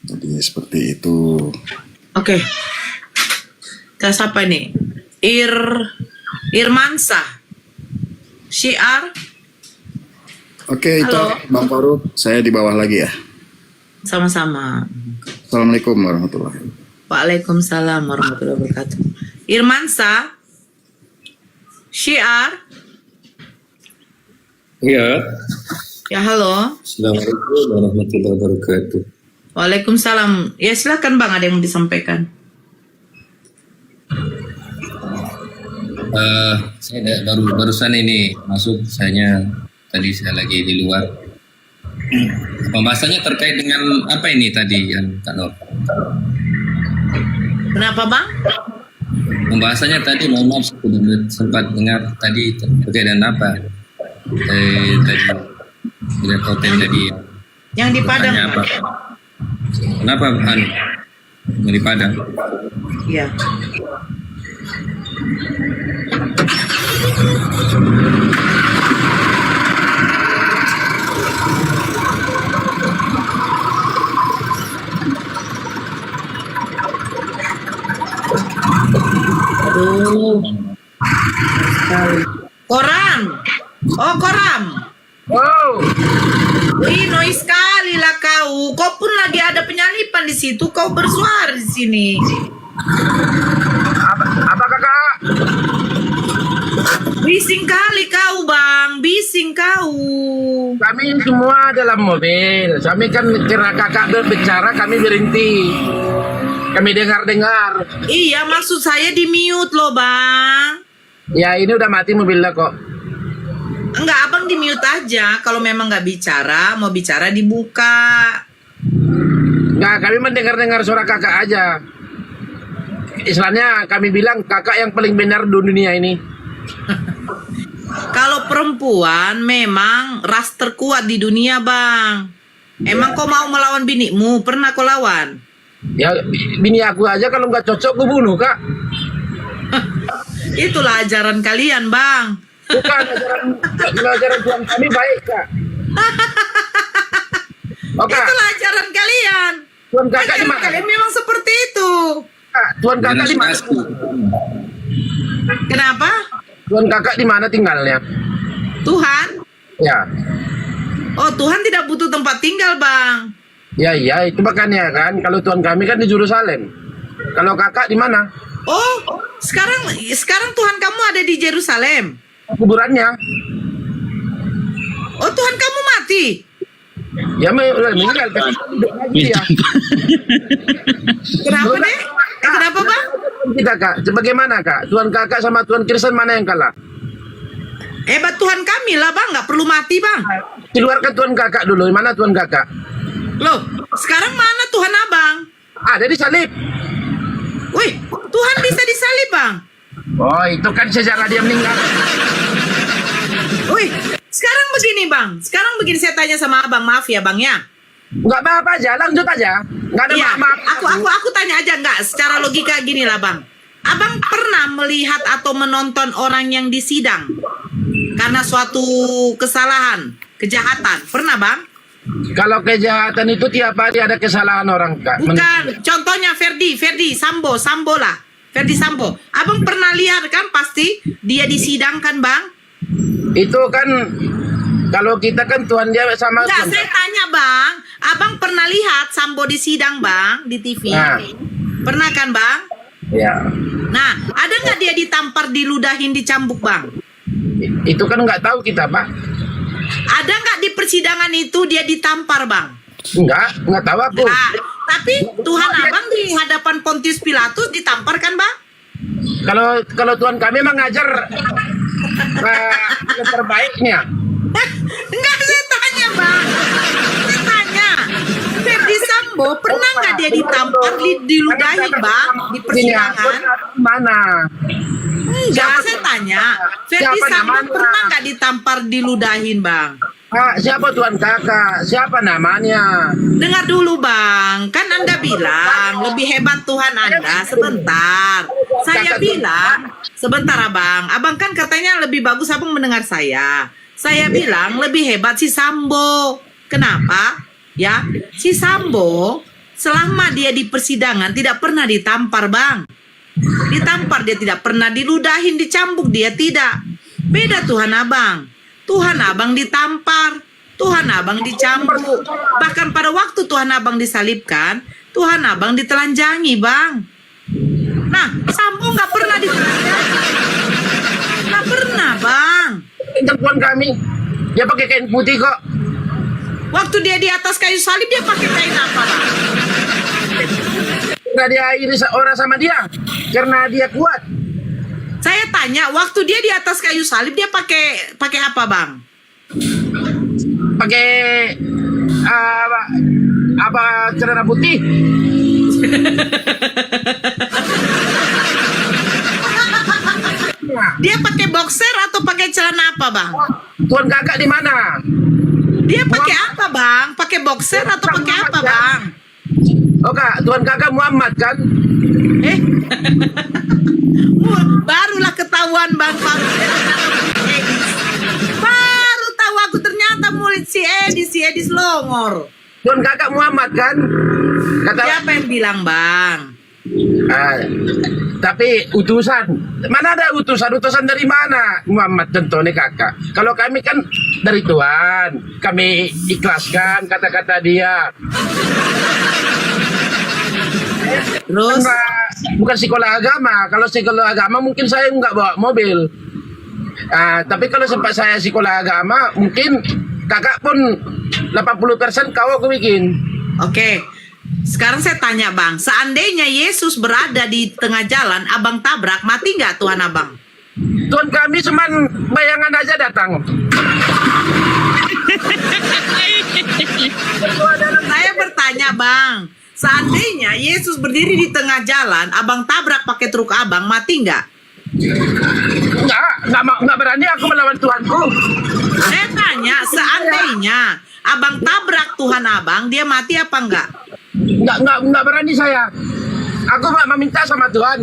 Jadi seperti itu. Oke. Kita siapa nih? Irmansa. Syiar. Oke, itu Halo. Bang Faruk, saya di bawah lagi ya. Sama-sama. Assalamualaikum warahmatullahi wabarakatuh. Waalaikumsalam warahmatullahi wabarakatuh. Irmansa. Syiar. Ya, Ya halo. Assalamualaikum warahmatullahi wabarakatuh. Waalaikumsalam. Ya silakan Bang, ada yang mau disampaikan. Saya barusan ini masuk, tadi saya lagi di luar. Pembahasannya terkait dengan apa ini tadi yang Kak Nur? Kenapa Bang? Pembahasannya tadi, mohon maaf saya tidak sempat dengar tadi terkait dengan apa? Tadi tidak tahu tadi. Yang di Padang. Tanya apa? Kenapa yang di Padang? Iya. Aduh. Koran. Oh, koram. Oh, Wih, noise sekali lah kau. Kau pun lagi ada penyalipan di situ. Kau bersuara di sini. apa kakak? Bising kali kau, Bang. Bising kau. Kami semua dalam mobil. Kami kan kira kakak berbicara, kami berhenti. Kami dengar-dengar. Iya, maksud saya di mute loh, Bang. Ya ini udah mati mobilnya kok. Enggak, Abang di mute aja. Kalau memang nggak bicara, mau bicara dibuka. Nggak, kami mendengar-dengar suara kakak aja. Istilahnya kami bilang kakak yang paling benar di dunia ini. Kalau perempuan memang ras terkuat di dunia, Bang. Emang kau mau melawan binikmu? Pernah kau lawan? Ya bini aku aja kalau nggak cocok gue bunuh kak. Itulah ajaran kalian, Bang. Bukan ajaran Tuhan kami baik kak. Oke, Itulah ajaran kalian. Tuhan kakak di Ajaran mana? kalian memang seperti itu. Kak, Tuhan kakak di mana? Kenapa? Tuhan kakak di mana tinggalnya? Tuhan? Ya, Oh, Tuhan tidak butuh tempat tinggal, Bang. ya itu makanya kan. Kalau Tuhan kami kan di Yerusalem. Kalau kakak di mana? Oh, sekarang Tuhan kamu ada di Yerusalem. Kuburannya. Oh, Tuhan kamu mati. Ya meninggal tapi hidup lagi ya. Kenapa deh? Kenapa, Bang? Kita kak, bagaimana kak? Tuhan kakak sama Tuhan Kristen mana yang kalah? Hebat Tuhan kami lah, Bang. Nggak perlu mati, Bang. Keluarkan Tuhan kakak dulu. Mana Tuhan kakak? Loh, sekarang mana Tuhan Abang? Ada di salib. Wih, Tuhan bisa disalib, Bang. Oh itu kan sejarah dia meninggal. Wih, sekarang begini, Bang. Sekarang begini saya tanya sama Abang. Maaf ya, Bang ya. Nggak apa-apa aja, lanjut aja. Nggak ada Iya, maaf. aku tanya aja nggak secara logika gini lah, Bang. Abang pernah melihat atau menonton orang yang disidang karena suatu kesalahan, kejahatan? Pernah, Bang? Kalau kejahatan itu tiap hari ada kesalahan orang kak. Bukan. Contohnya Ferdi Sambo lah. Ferdi Sambo. Abang pernah lihat kan pasti dia disidangkan, Bang? Itu kan kalau kita kan Tuhan dia sama Enggak, Tuhan. saya tanya, Bang. Abang pernah lihat Sambo disidang, Bang, di TV? Nah. Pernah kan, Bang? Ya. Nah, ada nggak dia ditampar, diludahin, dicambuk, Bang? Itu kan nggak tahu kita pak. Ada nggak di persidangan itu dia ditampar, Bang? Enggak tahu aku. Nah, tapi Tuhan Abang di hadapan Pontius Pilatus ditampar kan, Bang? Kalau Tuhan kami mengajar yang terbaiknya. Enggak, saya tanya, Bang. Saya tanya. Ferdi Sambo pernah nggak dia ditampar, diludahi, Bang, di persidangan? Mana? Enggak, saya tanya. Ferdi Siapa Sambo namanya? pernah nggak ditampar, diludahin, Bang? Siapa Tuhan Kakak? Siapa namanya? Dengar dulu, Bang. Kan Anda bilang lebih hebat Tuhan Anda. Sebentar. Saya bilang, sebentar, Abang. Abang kan katanya lebih bagus Abang mendengar saya. Saya bilang lebih hebat si Sambo. Kenapa? Ya, si Sambo selama dia di persidangan tidak pernah ditampar, Bang. Ditampar dia tidak pernah, diludahin, dicambuk dia tidak. Beda Tuhan Abang. Tuhan Abang ditampar, Tuhan Abang dicambuk. Bahkan pada waktu Tuhan Abang disalibkan, Tuhan Abang ditelanjangi, Bang. Nah, Sambo nggak pernah ditelanjangi. Nggak pernah, Bang. Tuhan kami, dia pakai kain putih kok. Waktu dia di atas kayu salib, dia pakai kain apa, Bang? Karena dia iri orang sama dia, karena dia kuat. Saya tanya, waktu dia di atas kayu salib, dia pakai apa, Bang? Pakai apa celana putih. Dia pakai boxer atau pakai celana apa, Bang? Tuhan Kakak di mana? Dia pakai apa, Bang? Pakai boxer atau pakai apa, Bang? Oh Kak, Tuhan Kakak Muhammad kan? Barulah ketahuan, Bang. Baru tahu aku ternyata murid si Edis Longor. Tuhan Kakak Muhammad kan? Kata, Siapa yang bilang, Bang? tapi utusan, mana ada utusan dari mana? Muhammad contohnya Kakak. Kalau kami kan dari Tuhan, kami ikhlaskan kata-kata dia. Terus? Bukan sekolah agama. Kalau sekolah agama mungkin saya nggak bawa mobil. Tapi kalau sempat saya sekolah agama, mungkin Kakak pun 80% kau aku bikin. Oke. Sekarang saya tanya, Bang, seandainya Yesus berada di tengah jalan, Abang tabrak, mati nggak Tuhan Abang? Tuhan kami cuman bayangan aja datang. Saya bertanya, Bang, seandainya Yesus berdiri di tengah jalan, Abang tabrak pakai truk Abang, mati nggak? Nggak berani aku melawan Tuhanku. Saya tanya, seandainya Abang tabrak Tuhan Abang, dia mati apa enggak? Nggak berani saya. Aku meminta sama Tuhan.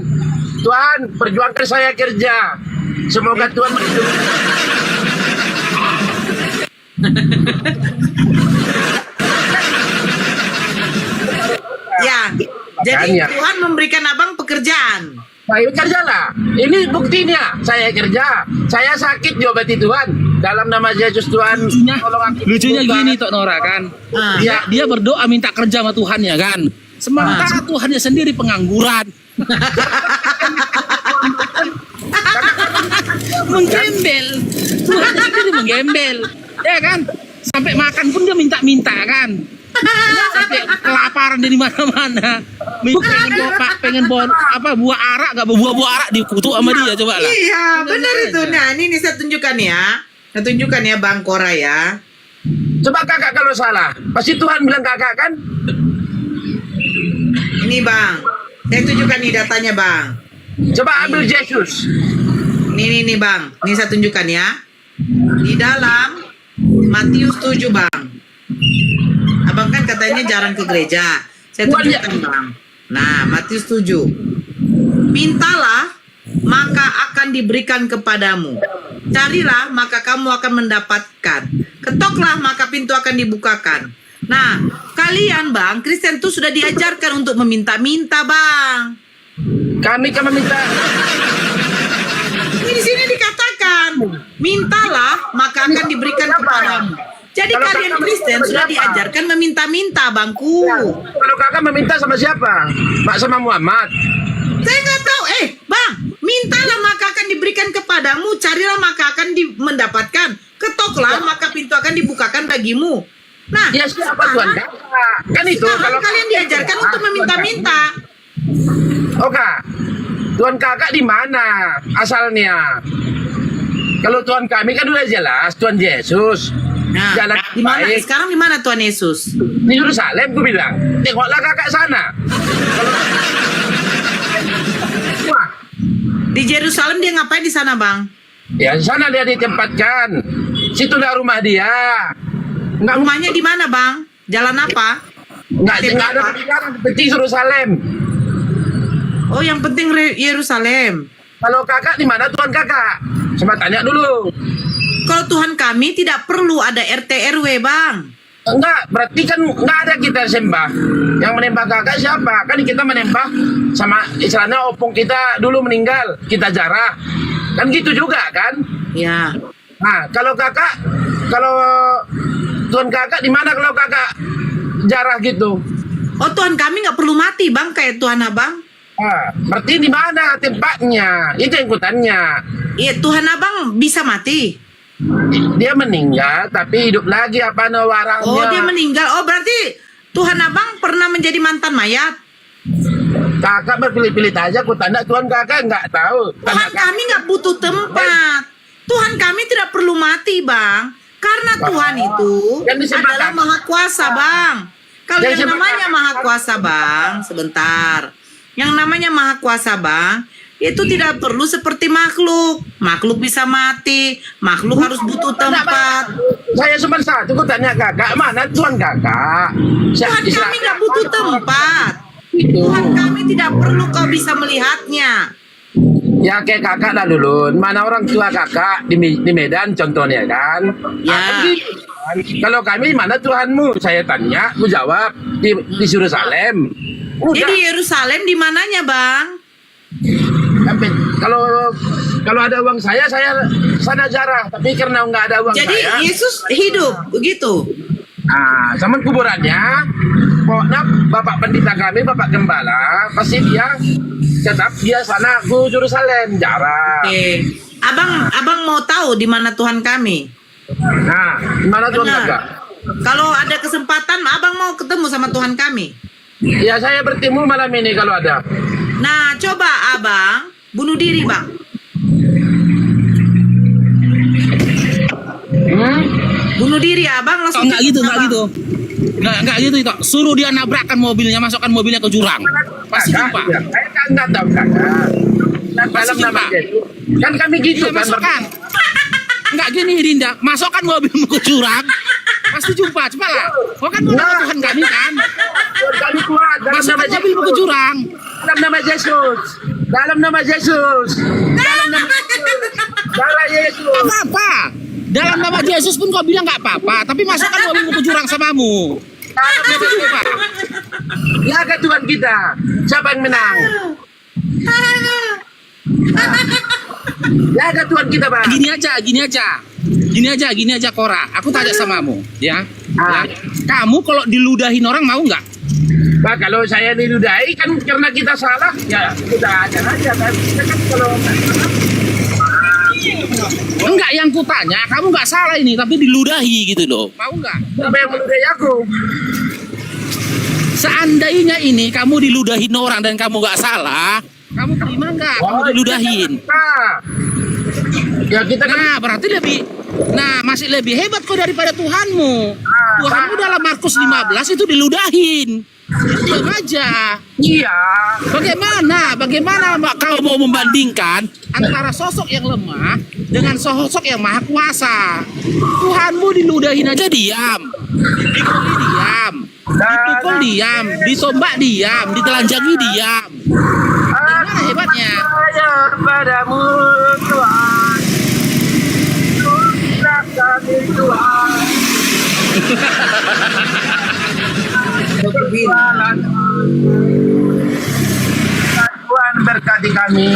Tuhan, perjuangkan saya kerja. Semoga Tuhan melindungi. Ya, jadi Makanya. Tuhan memberikan Abang pekerjaan. Saya kerjalah. Ini buktinya. Saya kerja. Saya sakit diobati Tuhan. Dalam nama Yesus Tuhan. Tolong aku. Lucunya gini Tok Nora kan. Dia berdoa minta kerja sama Tuhan ya kan. Sementara Tuhannya sendiri pengangguran. Menggembel. Tuhannya sendiri menggembel. Ya kan? Sampai makan pun dia minta-minta kan. Sampai kelaparan dari mana-mana. Pengen buah arak, gak buah arak dikutuk sama dia, coba lah. Iya, benar itu. Nah, ini saya tunjukkan ya. Saya tunjukkan ya, Bang Kora ya. Coba Kakak kalau salah. Pasti Tuhan bilang Kakak kan? Ini, Bang. Saya tunjukkan nih datanya, Bang. Coba ambil Yesus. Nih, Bang. Ini saya tunjukkan ya. Di dalam Matius 7, Bang. Abang kan katanya jarang ke gereja. Saya tunjukkan, Bang. Nah, Matius 7. Mintalah, maka akan diberikan kepadamu. Carilah, maka kamu akan mendapatkan. Ketoklah, maka pintu akan dibukakan. Nah, kalian, Bang, Kristen tuh sudah diajarkan untuk meminta-minta, Bang. Kami kan meminta. Ini di sini dikatakan, mintalah, maka akan diberikan kepadamu. Jadi Kalau kalian Kakak Kristen meminta sudah siapa? diajarkan meminta-minta, Bangku. Kalau Kakak meminta sama siapa? Mak sama Muhammad. Saya nggak tahu. Bang, mintalah maka akan diberikan kepadamu, carilah maka akan mendapatkan, ketoklah maka pintu akan akan dibukakan bagimu. Nah, Ya siapa Tuhan Kakak? Kan itu sekarang kalian diajarkan untuk meminta-minta. Oke, Tuhan Kakak di mana asalnya? Kalau Tuhan kami kan udah jelas, Tuhan Yesus. Nah, Jalan di mana? baik. Sekarang di mana Tuhan Yesus? Di Yerusalem, gue bilang. Tengoklah kakak sana. Wah, Di Yerusalem dia ngapain di sana, Bang? ya di sana dia ditempatkan. Situlah rumah dia. Nggak Rumahnya di mana, Bang? Jalan apa? nggak ada pembicaraan, penting Yerusalem. Oh, yang penting Yerusalem. Kalau kakak di mana Tuhan kakak? Coba tanya dulu. Kalau Tuhan kami tidak perlu ada RT RW, Bang. Enggak, berarti kan nggak ada kita sembah. Yang menembak kakak siapa? Kan kita menembak sama istilahnya opung kita dulu meninggal, kita jarah. Kan gitu juga kan? Ya. Nah, kalau kakak, kalau Tuhan kakak di mana kalau kakak jarah gitu? Oh, Tuhan kami nggak perlu mati, Bang, kayak Tuhan Abang. Ah, berarti di mana tempatnya? Itu yang kutanya. Iya, Tuhan Abang bisa mati. Dia meninggal tapi hidup lagi apa warangnya? Oh, dia meninggal. Oh, berarti Tuhan Abang pernah menjadi mantan mayat. Kakak berpilih-pilih aja, aku tanda Tuhan kakak nggak tahu. Tuhan kami nggak butuh tempat. Tuhan kami tidak perlu mati, Bang. Karena Tuhan itu Yang disembah adalah kan? Maha Kuasa, Bang. Kalau Yang yang disembah namanya kan? Maha Kuasa, Bang, sebentar. Yang namanya Maha Kuasa, Bang, itu tidak perlu seperti makhluk. Makhluk bisa mati, makhluk harus butuh tempat. Saya cuma satu, aku tanya kakak, mana Tuhan kakak? Tuhan kami nggak butuh tempat. Itu. Tuhan kami tidak perlu kau bisa melihatnya. Ya kayak kakak dah dulu, mana orang tua kakak di Medan contohnya kan? Ya. Ah, kan gitu kan? Kalau kami mana Tuhanmu? Saya tanya, aku jawab di Yerusalem. Udah. Jadi Yerusalem di mananya, Bang? Tapi kalau ada uang saya sana jarah. Tapi karena nggak ada uang Jadi saya. Yesus hidup begitu. Nah, sama kuburannya, pokoknya bapak pendeta kami, bapak gembala, pasti dia tetap dia sana ke Yerusalem jarah. Oke. Abang mau tahu di mana Tuhan kami? Nah, gimana Tuhan Benar. kakak? Kalau ada kesempatan, Abang mau ketemu sama Tuhan kami. Ya saya bertemu malam ini kalau ada. Nah, coba Abang bunuh diri, Bang. Bunuh diri, Abang langsung. Enggak gitu, enggak Abang. gitu. Enggak gitu itu. Suruh dia nabrakkan mobilnya, masukkan mobilnya ke jurang. Pasti Kakak, jumpa. ya, saya kan nggak tahu kakak. Dan Pasti dalam nama jumpa. Yesus. Kan kami gitu Iya, kan. masukkan. Enggak gini Dinda, masukkan mobilmu ke jurang. Pasti jumpa, cepatlah. Kau kan mau nama Tuhan kami kan? Kami kuat dalam nama Masukkan mobilmu ke Yesus. jurang. Dalam nama Yesus. Dalam nama Yesus. Dalam nama Yesus. Darah Yesus. Apa-apa. Dalam nama Yesus pun kau bilang nggak apa-apa, tapi masukkan mobilmu ke jurang samamu. Pasti jumpa. Jaga Tuhan kita. Siapa yang menang? Jaga Tuhan kita, Bang. Gini aja Kora. Aku tanya samamu, ya. Ah. Ya. Kamu kalau diludahin orang mau nggak? Pak, kalau saya diludahi kan karena kita salah, ya udah aja kan. Kita kan kalau Enggak, yang kutanya, kamu nggak salah ini, tapi diludahi gitu loh. Mau nggak? siapa yang meludahi aku? Seandainya ini kamu diludahin orang dan kamu nggak salah, kamu terima nggak? Kamu diludahin. Nah, ya kita kan Nah, berarti masih lebih hebat kau daripada Tuhanmu. Tuhanmu dalam Markus 15 itu diludahin. Diam aja. iya. Bagaimana kau mau membandingkan antara sosok yang lemah dengan sosok yang maha kuasa? Tuhanmu diludahin aja diam, dibully diam, dipukul diam, ditombak diam, ditelanjangi diam. Dan mana hebatnya? Saya padamu Tuhan. Tuhan kami Tuhan. Tuhan berkati kami.